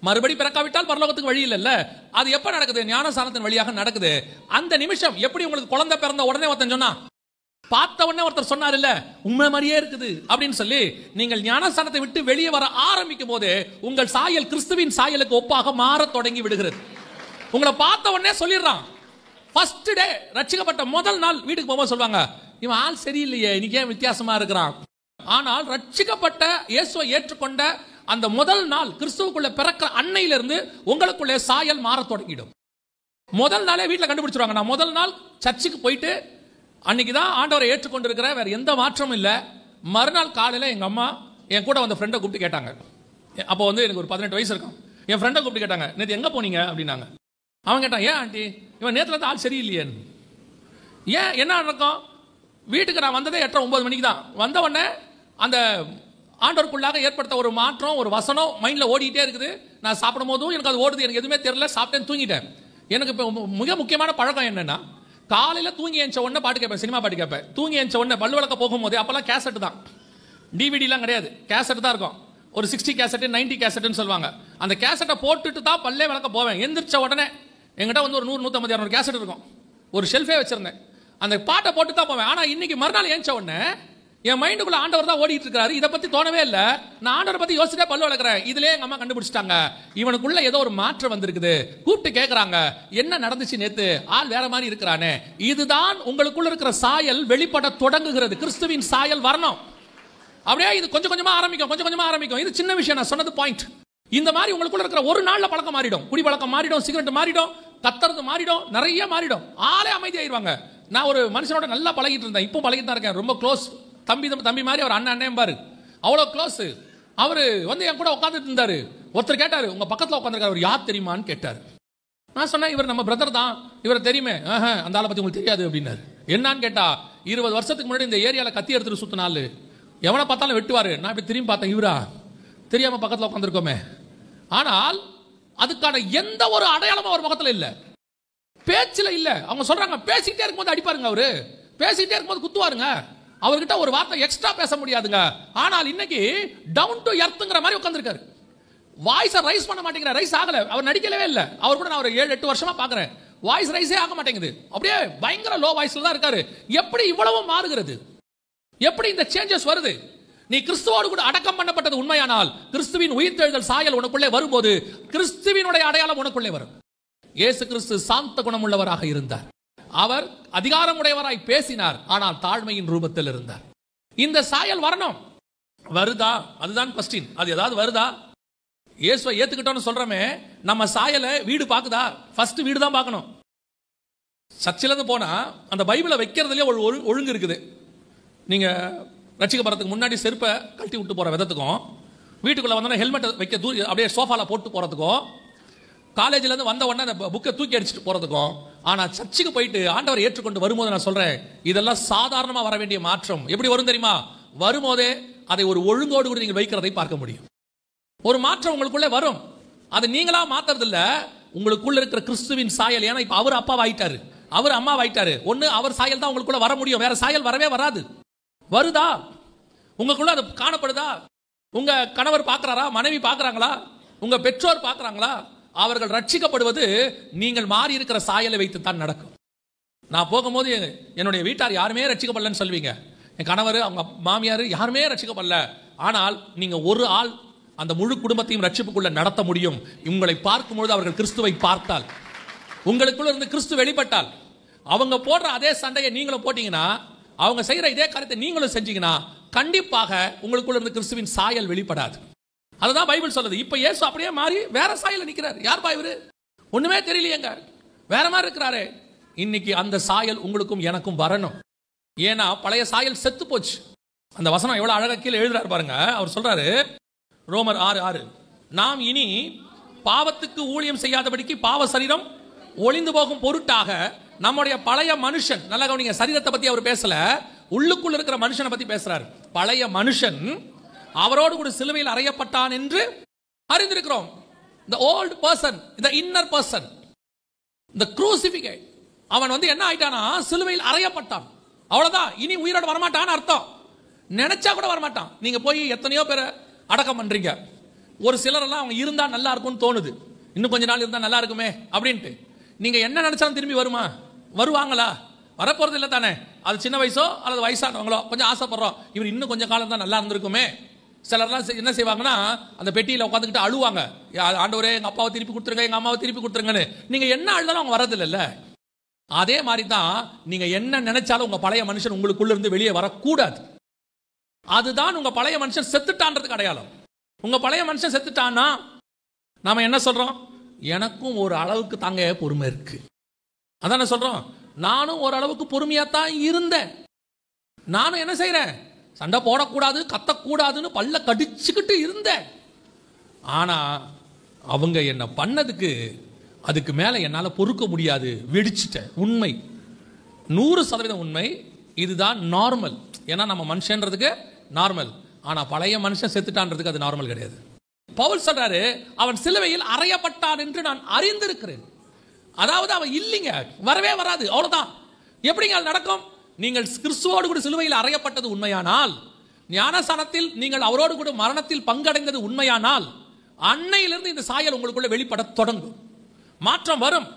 மறுபடி பிறக்காவிட்டால் பரலோகத்துக்கு வழி இல்ல. அது எப்ப நடக்குது? ஞானஸ்நானத்தின் வழியாக நடக்குது. அந்த நிமிஷம் எப்படி உங்களுக்கு குழந்தை பிறந்த உடனே ஒருத்தன் சொன்னா, பார்த்த உடனே ஒருத்தர் சொன்னார் இல்ல, உண்மை மாதிரியே இருக்குது அப்படின்னு சொல்லி, நீங்கள் ஞானஸ்நானத்தை விட்டு வெளியே வர ஆரம்பிக்கும் போது உங்கள் சாயல் கிறிஸ்துவின் சாயலுக்கு ஒப்பாக மாற தொடங்கி விடுகிறது. உங்களை பார்த்த உடனே சொல்லிடுறான். ஃபர்ஸ்ட் டே, ரட்சிக்கப்பட்ட முதல் நாள் வீட்டுக்கு போகும்போது சொல்லுவாங்க, இவன் ஆள் சரியில்லையே, இன்னைக்கு ஏன் வித்தியாசமா இருக்கிறான். ஆனால் ரட்சிக்கப்பட்ட இயேசுவை ஏற்றுக்கொண்ட அந்த முதல் நாள், கிறிஸ்துவுக்குள்ள பிறக்கிற அன்னையிலிருந்து உங்களுக்குள்ளே சாயல் மாற தொடங்கிடும். முதல் நாளே வீட்டில் கண்டுபிடிச்சிருவாங்க. நான் முதல் நாள் சர்ச்சுக்கு போயிட்டு அன்னைக்கு தான் ஆண்டவரை ஏற்றுக்கொண்டிருக்கிற, வேற எந்த மாற்றமும் இல்லை. மறுநாள் காலையில் எங்கள் அம்மா என் கூட வந்த ஃப்ரெண்டை கூப்பிட்டு கேட்டாங்க. அப்போ எனக்கு ஒரு 18 வயசு இருக்கும். என் ஃப்ரெண்டை கூப்பிட்டு கேட்டாங்க, நேற்று எங்கே போனீங்க அப்படின்னாங்க. அவன் கேட்டான், ஏன் ஆண்டி, இவன் நேற்றுல இருந்து ஆள் சரியில்லையே. ஏன், என்ன நடக்கும்? வீட்டுக்கு நான் வந்ததே 8:30-9 மணிக்கு தான். வந்த உடனே அந்த ஆண்டவருக்குள்ளாக ஏற்படுத்த ஒரு மாற்றம், ஒரு வசனம் மைண்டில் ஓடிக்கிட்டே இருக்குது. நான் சாப்பிடும் போதும் எனக்கு அது ஓடுது, எனக்கு எதுவுமே தெரியல, சாப்பிட்டேன், தூங்கிட்டேன். எனக்கு இப்போ மிக முக்கியமான பழக்கம் என்னன்னா, காலையில் தூங்கி எழுந்த உடனே பாட்டு கேட்பேன், சினிமா பாட்டு கேட்பேன். தூங்கி எழுந்த உடனே பல்லு விளக்க போகும்போது, அப்பெல்லாம் கேசட் தான், டிவிடிலாம் கிடையாது, கேசட் தான் இருக்கும். ஒரு 60 கேசட் 90 கேசட்னு சொல்லுவாங்க. அந்த கேசட்டை போட்டுட்டு தான் பல்லே விளக்க போவேன். எந்திரிச்ச உடனே என்கிட்ட ஒரு 100, 150, 200 கேசட் இருக்கும். ஒரு ஷெல்ஃபே வச்சிருந்தேன். அந்த பாட்டை போட்டு தான் போவேன். ஆனால் இன்னைக்கு மறுநாள் எழுந்த உடனே என் மைண்டுக்குள்ள ஆண்டவர் தான் ஓடிட்டு இருக்காரு. இதை பத்தி தோணவே இல்லை. நான் ஆண்டவரை பத்தி யோசிச்சுட்டே பல்லு வளர்க்குறேன். இதுலயே எங்க அம்மா கண்டுபிடிச்சிட்டாங்க, இவனுக்குள்ள ஏதோ ஒரு மாற்றம் வந்திருக்குது. கூப்பிட்டு கேட்கறாங்க, என்ன நடந்துச்சு நேத்து, ஆள் வேற மாதிரி இருக்கிறானே. இதுதான் உங்களுக்குள்ள இருக்கிற சாயல் வெளிப்பட தொடங்குகிறது. கிறிஸ்துவின் சாயல் வரணும். அப்படியே இது கொஞ்சம் கொஞ்சமா ஆரம்பிக்கும். இது சின்ன விஷயம், நான் சொன்னது பாயிண்ட். இந்த மாதிரி உங்களுக்குள்ள இருக்கிற ஒரு நாள்ல பழக்கம் மாறிடும். குடி பழக்கம் மாறிடும், சிகரெட் மாறிடும், கத்துறது மாறிடும், நிறைய மாறிடும். ஆளே அமைதியாயிருவாங்க. நான் ஒரு மனுஷனோட நல்லா பழகிட்டு இருந்தேன், இப்போ பழகிட்டு தான் இருக்கேன். ரொம்ப க்ளோஸ் தம்பி மாதிரி, அவர் அண்ணன் பாரு, அவ்வளோ க்ளோஸ். அவரு என் கூட உட்காந்துட்டு இருந்தாரு. ஒருத்தர் கேட்டாரு, உங்க பக்கத்தில் உட்காந்துருக்காரு, அவர் யார் தெரியுமான்னு கேட்டாரு. நான் சொன்னேன், இவர் நம்ம பிரதர் தான், இவரை தெரியுமே. அந்த ஆளை பத்தி உங்களுக்கு தெரியாது அப்படின்னாரு. என்னன்னு கேட்டா, 20 வருஷத்துக்கு முன்னாடி இந்த ஏரியாவில் கத்தி எடுத்துட்டு சுத்தினாலு, எவனை பார்த்தாலும் வெட்டுவாரு. நான் இப்படி திரும்பி பார்த்தேன், இவரா தெரியாம பக்கத்தில் உட்காந்துருக்கோமே. ஆனால் அதுக்கான எந்த ஒரு அடையாளமும் அவர் முகத்தில் இல்லை, பேச்சில் இல்லை. அவங்க சொல்றாங்க, பேசிக்கிட்டே இருக்கும்போது அடிப்பாருங்க, அவரு பேசிக்கிட்டே இருக்கும்போது குத்துவாருங்க, அவர்கிட்ட ஒரு வார்த்தை எக்ஸ்ட்ரா பேச முடியாதுங்க. ஆனால் இன்னைக்கு டவுன் டு எர்த்ங்கிற மாதிரி உட்காந்துருக்காரு. வாய்ஸை ரைஸ் பண்ண மாட்டேங்கிற, ரைஸ் ஆகல. அவர் நடிக்கவே இல்லை. அவர் கூட நான் ஒரு 7-8 வருஷமா பார்க்குறேன். வாய்ஸ் ரைஸே ஆக மாட்டேங்குது, அப்படியே பயங்கர லோ வாய்ஸ்ல தான் இருக்காரு. எப்படி இவ்வளவு மாறுகிறது? எப்படி இந்த சேஞ்சஸ் வருது? நீ கிறிஸ்துவோடு கூட அடக்கம் பண்ணப்பட்டது உண்மையானால் கிறிஸ்துவின் உயிர்த்தெழுதல் சாயல் உனக்குள்ளே வரும்போது கிறிஸ்துவினுடைய அடையாளம் உனக்குள்ளே வரும். இயேசு கிறிஸ்து சாந்த குணமுள்ளவராக இருந்தார். அவர் அதிகாரமுடையவராய் பேசினார், ஆனால் தாழ்மையின் ரூபத்தில் இருந்தார். இந்த சாயல் வரணும். வருதா? அதுதான் கொஸ்டின். அது ஏதாவது வருதா? இயேசுவை ஏத்துக்கிட்டோம்னு சொல்றோமே, நம்ம சாயலை வீடு பாக்குதா? ஃபர்ஸ்ட் வீடு தான் பார்க்கணும். சர்ச்சிலிருந்து போனா அந்த பைபிளை வைக்கிறதுலேயே ஒரு ஒழுங்கு இருக்குது. நீங்க ரட்சிக்கப்படுறதுக்கு முன்னாடி செருப்பை கழட்டி விட்டு போற விதத்துக்கும், வீட்டுக்குள்ள வந்தோன்னா ஹெல்மெட் வைக்க அப்படியே சோஃபால போட்டு போறதுக்கும், காலேஜ்ல இருந்து வந்த உடனே அந்த புக்கை தூக்கி அடிச்சுட்டு போறதுக்கும், ஆனா சர்ச்சுக்கு போயிட்டு ஆண்டவரை ஏற்றுக்கொண்டு வரும்போது நான் சொல்றேன், இதெல்லாம் சாதாரணமா வர வேண்டிய மாற்றம். எப்படி வரும் தெரியுமா? வரும்போதே அதை ஒரு ஒழுங்கோடு கூட நீங்கள் வைக்கிறதை பார்க்க முடியும். ஒரு மாற்றம் உங்களுக்குள்ளே வரும். அது நீங்களா மாத்துறது இல்ல, உங்களுக்குள்ள இருக்கிற கிறிஸ்துவின் சாயல். ஏன்னா இப்ப அவர் அப்பா ஆயிட்டாரு, அவர் அம்மா ஆயிட்டாரு. ஒண்ணு அவர் சாயல் தான் உங்களுக்குள்ள வர முடியும், வேற சாயல் வரவே வராது. வருதா? உங்களுக்குள்ள அது காணப்படுதா? உங்க கணவர் பார்க்கிறாரா? மனைவி பார்க்கறாங்களா? உங்க பெற்றோர் பார்க்கறாங்களா? அவர்கள் ரட்சிக்கப்படுவது நீங்கள் மாறி இருக்கிற சாயலை வைத்து தான் நடக்கும். நான் போகும்போது என்னுடைய வீட்டார் யாருமே ரட்சிக்கப்படலன்னு சொல்வீங்க, என் கணவர் அவங்க மாமியார் யாருமே ரட்சிக்கப்படல. ஆனால் நீங்க ஒரு ஆள் அந்த முழு குடும்பத்தையும் ரட்சிப்புக்குள்ள நடத்த முடியும். உங்களை பார்க்கும்போது அவர்கள் கிறிஸ்துவை பார்த்தால், உங்களுக்குள்ள இருந்து கிறிஸ்து வெளிப்பட்டால், அவங்க போடுற அதே சண்டையை நீங்களும் போட்டீங்கன்னா, அவங்க செய்யற இதே காரியத்தை நீங்களும் செஞ்சீங்கன்னா, கண்டிப்பாக உங்களுக்குள்ள இருந்து கிறிஸ்துவின் சாயல் வெளிப்படாது. அதுதான் பைபிள் சொல்லுது. இப்ப இயேசு அப்படியே மாறி வேற சாயல் நிக்கிறார். யார் இவரு? ஒண்ணுமே தெரியலையேங்க, வேற மாதிரி இருக்கிறாரு. இன்னைக்கு அந்த சாயல் உங்களுக்கும் எனக்கும் வரணும். ஏன்னா பழைய சாயல் செத்து போச்சு. அந்த வசனம் எவ்வளவு அழகா கீழே எழுதுறாரு பாருங்க. அவர் சொல்றாரு, ரோமர் 6:6, நாம் இனி பாவத்துக்கு ஊழியம் செய்யாதபடிக்கு பாவ சரீரம் ஒளிந்து போகும் பொருட்டாக நம்முடைய பழைய மனுஷன், நல்லா கவனிங்க, சரீரத்தை பத்தி அவர் பேசல, உள்ளுக்குள்ள இருக்கிற மனுஷனை பத்தி பேசுறாரு. பழைய மனுஷன் அவரோடு கூட சிலுவையில் அறையப்பட்டான் என்று அறிந்திருக்கிறோம். the old person, the inner person, the crucified, அவன் என்ன ஆயிட்டானா? சிலுவையில் அறையப்பட்டான். அவ்வளவுதான். இனி உயிரோடு வரமாட்டான்னு அர்த்தம். நினைச்சா கூட வரமாட்டான். நீங்க போய் எத்தனையோ பேரை அடக்கம் பண்றீங்க. ஒரு சிலர் எல்லாம் அவங்க இருந்தா நல்லா இருக்கும்னு தோணுது, இன்னும் கொஞ்ச நாள் இருந்தா நல்லா இருக்குமே அப்படின்ட்டு. நீங்க என்ன நினைச்சாலும் திரும்பி வருமா? வருவாங்களா? வரப்போறது இல்லை தானே. அது சின்ன வயசோ அல்லது வயசானவங்களோ கொஞ்சம் ஆசைப்படுறோம், இவர் இன்னும் கொஞ்சம் காலம் தான் நல்லா இருந்திருக்குமே. சிலர்லாம் என்ன செய்வாங்கன்னா, அந்த பெட்டியில் உட்காந்துக்கிட்டு அழுவாங்க, ஆண்டவரே எங்க அப்பாவை திருப்பி கொடுத்துருங்க, எங்க அம்மாவை திருப்பி கொடுத்துருங்கன்னு. நீங்க என்ன அழுதாலும் அவங்க வரதில்ல. அதே மாதிரி தான் நீங்க என்ன நினைச்சாலும் உங்க பழைய மனுஷன் உங்களுக்குள்ள இருந்து வெளியே வரக்கூடாது. அதுதான் உங்க பழைய மனுஷன் செத்துட்டான்றதுக்கு அடையாளம். உங்க பழைய மனுஷன் செத்துட்டான்னா நாம என்ன சொல்றோம்? எனக்கும் ஒரு அளவுக்கு தாங்க பொறுமை இருக்கு. அதான சொல்றோம். நானும் ஒரு அளவுக்கு பொறுமையாத்தான் இருந்தேன். நானும் என்ன செய்யறேன்? சண்டை போடக்கூடாது, கத்தக்கூடாதுன்னு பல்ல கடிச்சுக்கிட்டு இருந்தேன். ஆனா அவங்க என்ன பண்ணதுக்கு அதுக்கு மேல என்னால பொறுக்க முடியாது, வெடிச்சிட்டேன். உண்மை 100% உண்மை. இதுதான் நார்மல். ஏன்னா நம்ம மனுஷன்றதுக்கு நார்மல். ஆனா பழைய மனுஷன் செத்துட்டான்றதுக்கு அது நார்மல் கிடையாது. பவுல் சொல்றாரு, அவன் சிலுவையில் அறையப்பட்டான் என்று நான் அறிந்திருக்கிறேன். அதாவது அவன் இல்லைங்க, வரவே வராது, அவ்வளவுதான். எப்படிங்க அது நடக்கும்? நீங்கள் கிறிஸ்துவோடு கூட சிலுவையில் அறையப்பட்டது உண்மையானால், ஞானஸ்நானத்தில் நீங்கள் அவரோடு கூட மரணத்தில் பங்கடைந்தது உண்மையானால், அன்னையிலிருந்து இந்த சாயல் உங்களுக்குள்ள வெளிப்பட தொடங்கும். மாற்றம் வரும்.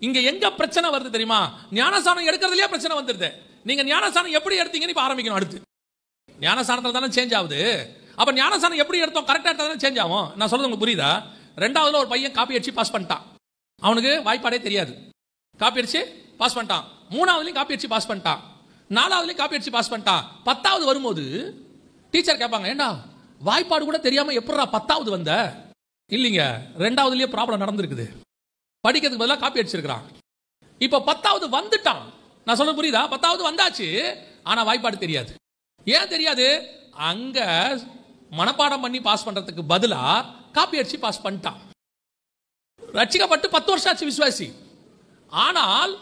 இங்க எங்க பிரச்சனை வருது தெரியுமா? ஞானஸ்நானம் எடுக்கிறதுலயே பிரச்சனை வந்துருது. நீங்க ஞானஸ்நானம் எப்படி எடுத்தீங்கன்னு இப்ப ஆரம்பிக்கணும். அடுத்து ஞானஸ்நானத்துல தானே சேஞ்ச் ஆகுது. அப்ப ஞானஸ்நானம் எப்படி எடுத்தோம்? கரெக்டா எடுத்தா தானே சேஞ்ச் ஆகும். நான் சொல்றது உங்களுக்கு புரியுதா? 2வதுல ஒரு பையன் காப்பி அடிச்சு பாஸ் பண்ணிட்டான். அவனுக்கு வாய்ப்பாடே தெரியாது, காப்பி அடிச்சு பாஸ் பண்ணிட்டான். 3வதுலயும் காப்பி அடிச்சு பாஸ் பண்ணிட்டான். 4வதுலயும் காப்பி அடிச்சு பாஸ் பண்ணிட்டான். 10வது வரும்போது டீச்சர் கேட்பாங்க, ஏண்டா வாய்ப்பாடு கூட தெரியாம எப்படா 10வது வந்த? இல்லைங்க, 2வதுலயே ப்ராப்ளம் நடந்திருக்குது. படிக்கிறதுக்கு பதிலாக காப்பி அடிச்சிருக்கிறான். இப்ப 10வது வந்துட்டான். நான் சொல்ல புரியுதா? 10வது வந்தாச்சு, ஆனா வாய்ப்பாடு தெரியாது. ஏன் தெரியாது? அங்க மனப்பாடம் பண்ணி பாஸ் பண்றதுக்கு பதிலா காப்பி அடிச்சு பாஸ் பண்ணிட்டான். ரட்சிக்கப்பட்டு 10 வருஷம் ஆச்சு விசுவாசி. ஆனால்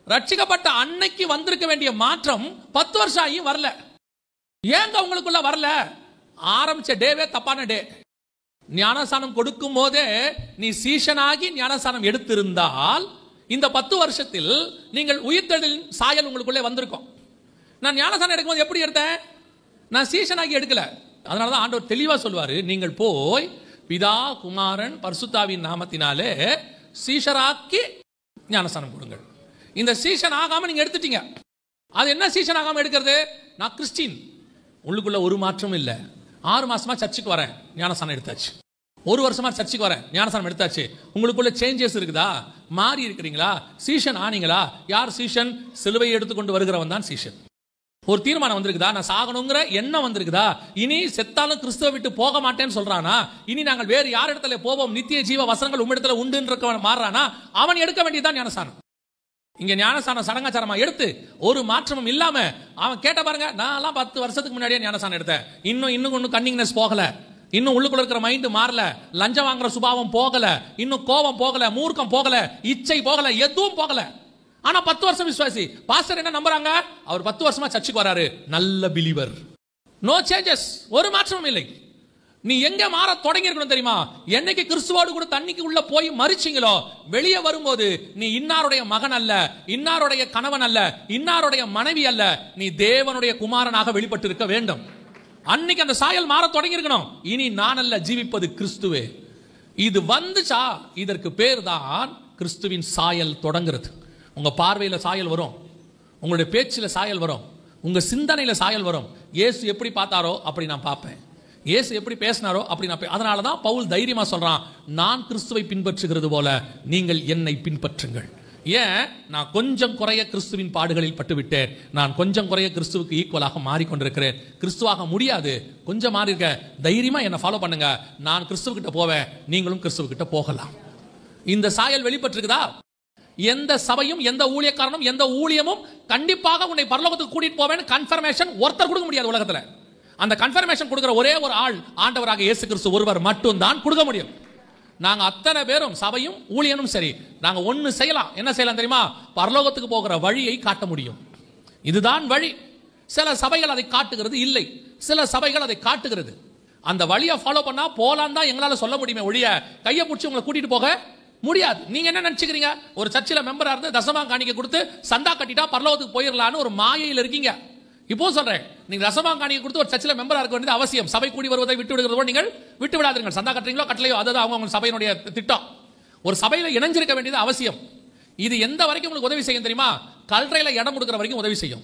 ரட்சிக்கப்பட்ட அன்னைக்கு வந்திருக்க வேண்டிய மாற்றம் 10 வருஷம் ஆகி வரல. ஏங்க உங்களுக்குள்ள வரல? ஆரம்பிச்ச டேவே தப்பான டே. ஞானஸ்நானம் கொடுக்கும் போதே நீ சீஷனாகி ஞானஸ்நானம் எடுத்திருந்தால் இந்த 10 வருஷத்தில் நீங்கள் உயிர்த்தெழுதலின் சாயல் உங்களுக்குள்ளே வந்திருக்கும். நான் ஞானஸ்நானம் எடுக்கும்போது எப்படி எடுத்தேன்? நான் சீஷனாகி எடுக்கல. அதனாலதான் ஆண்டவர் தெளிவா சொல்வாரு, நீங்கள் போய் பிதா குமாரன் பரிசுத்தாவின் நாமத்தினாலே சீஷராக்கி ஞானஸ்தானம் கொடுங்கள். இந்த சீசன் ஆகாம நீங்க எடுத்துட்டீங்க. அது என்ன சீசன் ஆகாம எடுக்கிறது? நான் கிறிஸ்டின், உள்ளுக்குள்ள ஒரு மாற்றம் இல்லை. 6 மாசமா சர்ச்சுக்கு வரேன், ஞானஸ்தானம் எடுத்தாச்சு. 1 வருஷமா சர்ச்சுக்கு வரேன், ஞானஸ்தானம் எடுத்தாச்சு. உங்களுக்குள்ள சேஞ்சஸ் இருக்குதா? மாறி இருக்கிறீங்களா? சீசன் ஆனீங்களா? யார் சீசன்? சிலுவையை எடுத்துக்கொண்டு வருகிறவன் தான் சீசன். ஒரு தீர்மானம் வந்திருக்குதா? நான் சாகணுங்கிற எண்ணம் வந்திருக்குதா? இனி செத்தாலும் கிறிஸ்துவ விட்டு போக மாட்டேன்னு சொல்றானா? இனி நாங்கள் வேறு யார் இடத்துல போவோம், நித்திய ஜீவ வசனங்கள் உம்மிடத்துல உண்டு மாறுறானா? அவன் எடுக்க வேண்டியதுதான் ஞானஸ்தானம். இங்க ஞானஸ்தானம் சடங்காச்சாரமா எடுத்து ஒரு மாற்றமும் இல்லாம அவன் கேட்ட பாருங்க, நான் 10 வருஷத்துக்கு முன்னாடியே ஞானஸ்தானம் எடுத்தேன், இன்னும் கன்னிங்னஸ் போகல, இன்னும் உள்ளுக்குள்ள இருக்கிற மைண்ட் மாறல, லஞ்சம் வாங்குற சுபாவம் போகல, இன்னும் கோபம் போகல, மூர்க்கம் போகல, இச்சை போகல, எதுவும் போகல. ஆனா 10 வருஷம் விசுவாசி. பாஸ்டர் என்ன நம்புறாங்க? அவர் 10 வருஷமா சர்ச்சுக்கு வராரு, நல்ல பிலீவர். நோ சேஞ்சஸ், ஒரு மாற்றமும் இல்லை. நீ எங்க மாற தொடங்கி இருக்கணும் தெரியுமா? என்னைக்கு கிறிஸ்துவோடு கூட தண்ணிக்கு உள்ள போய் மரிச்சீங்களோ, வெளியே வரும்போது நீ இன்னாருடைய மகன் அல்ல, இன்னாருடைய கணவன் அல்ல, இன்னாருடைய மனைவி அல்ல, நீ தேவனுடைய குமாரனாக வெளிப்பட்டு இருக்க வேண்டும். அன்னைக்கு அந்த சாயல் மாற தொடங்கி இருக்கணும். இனி நான் அல்ல, ஜீவிப்பது கிறிஸ்துவே. இது வந்துச்சா, இதற்கு பேர் தான் கிறிஸ்துவின் சாயல் தொடங்குறது. உங்க பார்வையில சாயல் வரும், உங்களுடைய பேச்சில் சாயல் வரும், உங்க சிந்தனையில சாயல் வரும். இயேசு எப்படி பார்த்தாரோ அப்படி நான் பார்ப்பேன், இயேசு எப்படி பேசினாரோ அப்படி நான். அதனால தான் பவுல் தைரியமா சொல்றான், நான் கிறிஸ்துவை பின்பற்றுகிறது போல நீங்கள் என்னை பின்பற்றுங்கள். ஏன்? நான் கொஞ்சம் குறைய கிறிஸ்துவின் பாடுகளில் பட்டுவிட்டேன், நான் கொஞ்சம் குறைய கிறிஸ்துவுக்கு ஈக்குவலாக மாறிக்கொண்டிருக்கிறேன். கிறிஸ்துவாக முடியாது, கொஞ்சம் மாறி இருக்க, தைரியமா என்ன ஃபாலோ பண்ணுங்க, நான் கிறிஸ்துவ போவேன், நீங்களும் கிறிஸ்துவ போகலாம். இந்த சாயல் வெளிப்பட்டிருக்குதா? எந்த சபையும் எந்த ஊழியக்காரனும் எந்த ஊழியமும் கண்டிப்பாக உன்னை பரலோகத்துக்கு கூட்டிட்டு போவேன் கன்ஃபர்மேஷன் ஒருத்தர் கொடுக்க முடியாது உலகத்துல. அந்த கன்ஃபர்மேஷன் கொடுக்கிற ஒரே ஒரு ஆள் ஆண்டவராக இயேசு கிறிஸ்து ஒருவர் மட்டும் தான் கொடுக்க முடியும். நாங்க அத்தனை பேரும், சபையும் ஊழியனும் சரி, நாங்க ஒன்னு செய்யலாம். என்ன செய்யலாம் தெரியுமா? பரலோகத்துக்கு போகிற வழியை காட்ட முடியும். இதுதான் வழி. சில சபைகள் அதை காட்டுகிறது இல்லை, சில சபைகள் அதை காட்டுகிறது. அந்த வழியை ஃபாலோ பண்ணா போலாம் தான் எங்களால சொல்ல முடியுமே ஒழிய கையை பிடிச்சி உங்களை கூட்டிட்டு போக முடியாது. நீங்க என்ன நினைச்சுக்கிறீங்க? ஒரு சர்ச்சில் மெம்பரா இருந்து தசமா காணிக்க கொடுத்து சந்தா கட்டிட்டா பரலோகத்துக்கு போயிடலான்னு ஒரு மாயையில் இருக்கீங்க. இப்போ சொல்றேன், நீங்க தசமா காணிக்க கொடுத்து ஒரு சர்ச்சில் மெம்பரா இருக்க வேண்டியது அவசியம். சபை கூடி வருவதை விட்டு விடுகிறதோ நீங்கள் விட்டு விடாதீர்கள். சந்தா கட்டுறீங்களோ கட்டலையோ அதுதான் அவங்க சபையினுடைய திட்டம். ஒரு சபையில இணைஞ்சிருக்க வேண்டியது அவசியம். இது எந்த வரைக்கும் உங்களுக்கு உதவி செய்யும் தெரியுமா? கல்றையில இடம் கொடுக்கிற வரைக்கும் உதவி செய்யும்.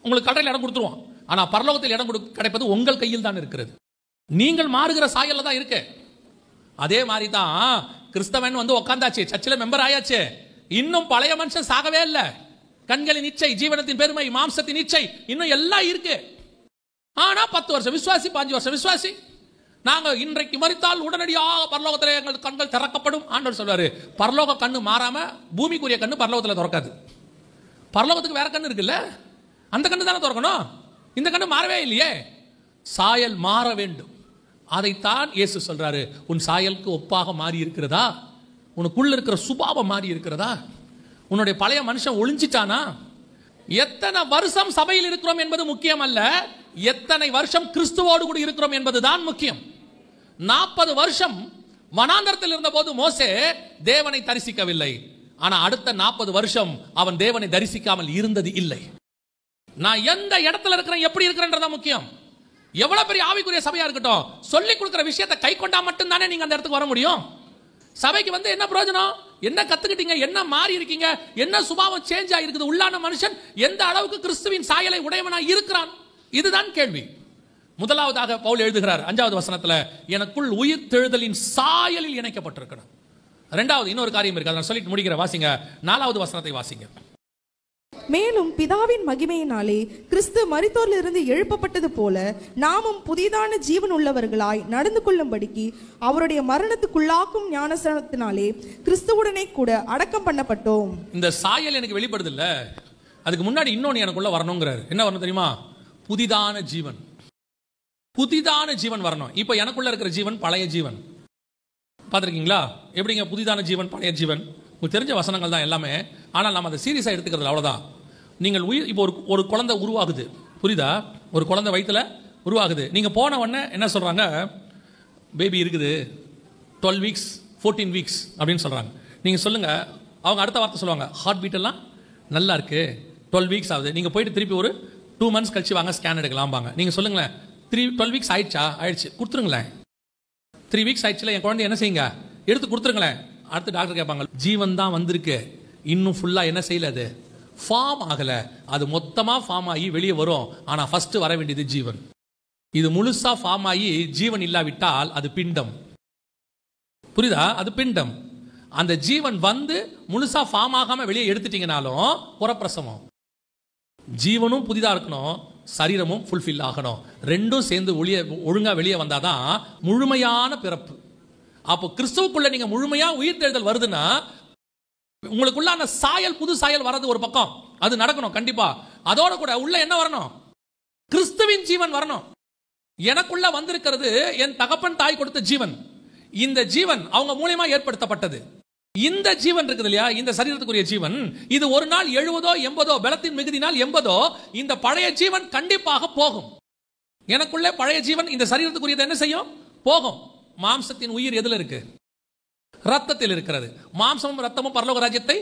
உங்களுக்கு கல்றையில இடம் கொடுத்துருவோம், ஆனா பரலோகத்தில் இடம் கிடைப்பது உங்கள் கையில் தான் இருக்கிறது. நீங்கள் மாறுகிற சாயல்ல தான் இருக்கு. அதே மாதிரி தான் கிறிஸ்தவன் வந்து உட்கார்ந்தாச்சு, சர்ச்சில் மெம்பர் ஆயாச்சு, இன்னும் பழைய மனுஷன் சாகவே இல்லை. கண்களின் இச்சை, ஜீவனத்தின் பெருமை, மாம்சத்தின் இச்சை இன்னும் எல்லாம் இருக்கு. ஆனா 10 வருஷம் விசுவாசி, 5 வருஷம் விசுவாசி. நாங்க இன்றைக்கு மரித்தால் உடனடியாக பரலோகத்தில் எங்கள் கண்கள் திறக்கப்படும். ஆண்டவர் சொல்வாரு, பரலோக கண்ணு மாறாம பூமிக்குரிய கண்ணு பரலோகத்தில் திறக்காது. பரலோகத்துக்கு வேற கண்ணு இருக்குல்ல, அந்த கண்ணு தானே திறக்கணும். இந்த கண்ணு மாறவே இல்லையே. சாயல் மாற வேண்டும். அதைத்தான் இயேசு சொல்றாரு, உன் சாயலுக்கு ஒப்பாக மாறி இருக்கிறதா? உனக்குள்ள இருக்கிற சுபாவம் மாறி இருக்கிறதா? உன்னுடைய பழைய மனுஷன் ஒளிஞ்சிட்டானா? எத்தனை வருஷம் சபையில் இருக்கிறோம் என்பது முக்கியம் அல்ல, எத்தனை வருஷம் கிறிஸ்துவோடு கூட இருக்கிறோம் என்பதுதான் முக்கியம். 40 வருஷம் வனாந்தரத்தில் இருந்த போது மோசே தேவனை தரிசிக்கவில்லை, ஆனா அடுத்த 40 வருஷம் அவன் தேவனை தரிசிக்காமல் இருந்தது இல்லை. நான் எந்த இடத்துல இருக்கிறேன், எப்படி இருக்கிறேன்றதா முக்கியம். எவ்வளவு பெரிய ஆவிக்குரிய சபையா இருக்கட்டும், சொல்லி கொடுக்கிற விஷயத்தை கை கொண்டா மட்டும் தானே நீங்க அந்த இடத்துக்கு வர முடியும். சபைக்கு வந்து என்ன பிரயோஜனம்? என்ன கத்துக்கிட்டீங்க? என்ன மாறி இருக்கீங்க? என்ன சுபாவம் சேஞ்ச் ஆகிருக்குது? உள்ளான மனுஷன் எந்த அளவுக்கு கிறிஸ்துவின் சாயலை உடையவனாய் இருக்கிறான்? இதுதான் கேள்வி. முதலாவதாக பவுல் எழுதுகிறார் 5வது வசனத்துல, எனக்குள் உயிர் தெழுதலின் சாயலில் இணைக்கப்பட்டிருக்கணும். இரண்டாவது இன்னொரு காரியம் இருக்கு, அதை சொல்லிட்டு முடிக்கிற. வாசிங்க 4வது வசனத்தை வாசிங்க. மேலும் பிதாவின் மகிமையினாலே கிறிஸ்து மரித்தோரிலிருந்து எழுப்பப்பட்டது போல நாமும் புதிதான ஜீவன் உள்ளவர்களாய் நடந்து கொள்ளும்படிக்கு அவருடைய மரணத்துக்குள்ளாக்கும் ஞானஸ்நானத்தினாலே கிறிஸ்துவுடனே கூட அடக்கம் பண்ணப்பட்டோம். இந்த சாயல் எனக்கு வெளிப்படுது இல்ல, அதுக்கு முன்னாடி இன்னொன்னு எனக்குள்ள வரணுங்கிறாரு. என்ன வரணும் தெரியுமா? புதிதான ஜீவன். புதிதான ஜீவன் வரணும். இப்ப எனக்குள்ள இருக்கிற ஜீவன் பழைய ஜீவன். பார்த்துருக்கீங்களா? எப்படிங்க புதிதான ஜீவன் பழைய ஜீவன்? உங்களுக்கு தெரிஞ்ச வசனங்கள் தான் எல்லாமே, ஆனால் நம்ம அதை சீரியஸாக எடுத்துக்கிறது அவ்வளோதான். நீங்கள் உயிர் இப்போ ஒரு குழந்தை உருவாகுது, புரியுதா? ஒரு குழந்தை வயிற்றுல உருவாகுது. நீங்கள் போன உடனே என்ன சொல்கிறாங்க? பேபி இருக்குது, 12 வீக்ஸ் 14 வீக்ஸ் அப்படின்னு சொல்கிறாங்க. நீங்கள் சொல்லுங்கள், அவங்க அடுத்த வார்த்தை சொல்லுவாங்க, ஹார்ட் பீட் எல்லாம் நல்லா இருக்கு, 12 வீக்ஸ் ஆகுது. நீங்கள் போயிட்டு திருப்பி ஒரு 2 months கழிச்சு வாங்க ஸ்கேன் எடுக்கலாம்பாங்க. நீங்கள் சொல்லுங்களேன், 12 வீக்ஸ் ஆயிடுச்சா? ஆயிடுச்சு, கொடுத்துருங்களேன். 3 வீக்ஸ் ஆயிடுச்சுல, என் குழந்தை என்ன செய்யுங்க, எடுத்து கொடுத்துருங்களேன். அடுத்து டாக்டர் கேட்பாங்க, ஜீவன் தான் வந்திருக்கு, இன்னும் ஃபுல்லா என்ன செய்யல, அது ஃபார்ம் ஆகல. அது மொத்தமா ஃபார்ம் ஆகி வெளியே வரும். ஆனா ஃபர்ஸ்ட் வர வேண்டியது ஜீவன். இது முழுசா ஃபார்ம் ஆகி ஜீவன் இல்லாவிட்டால் அது பிண்டம். புரியுதா? அது பிண்டம். அந்த ஜீவன் வந்து முழுசா ஃபார்ம் ஆகாம வெளியே எடுத்துட்டீங்கனாலும் புறப்பிரசவம். ஜீவனும் புதிதா இருக்கணும், சரீரமும் ஃபுல்ஃபில் ஆகணும். ரெண்டும் சேர்ந்து ஒழுங்கா வெளியே வந்தாதான் முழுமையான பிறப்பு. அப்போ கிறிஸ்துவுக்குள்ள நீங்க முழுமையா உயிர்த்தெழுதல் வருதுன்னா உங்களுக்குள்ள சாயல், புது சாயல் வரது ஒரு பக்கம், அது நடக்கணும் கண்டிப்பா. அதோட கூட உள்ள என்ன வரணும்? கிறிஸ்துவின் ஜீவன் வரணும். எனக்குள்ள வந்திருக்கிறது என் தகப்பன் தாய் கொடுத்த ஜீவன். இந்த ஜீவன் அவங்க மூலமா ஏற்படுத்தப்பட்டது. இந்த ஜீவன் இருக்குது இல்லையா, இந்த சரீரத்துக்குரிய ஜீவன், இது ஒரு நாள் 70 80 பலத்தின் மிகுதினால் 80 இந்த பழைய ஜீவன் கண்டிப்பாக போகும். எனக்குள்ள பழைய ஜீவன் இந்த சரீரத்துக்குரியது என்ன செய்யும்? போகும். மாம்சத்தின் உயிர் எதுல இருக்கு? ரத்தத்தில் இருக்கிறது. மாம்சமும் ரத்தமும் பரலோக ராஜ்யத்தை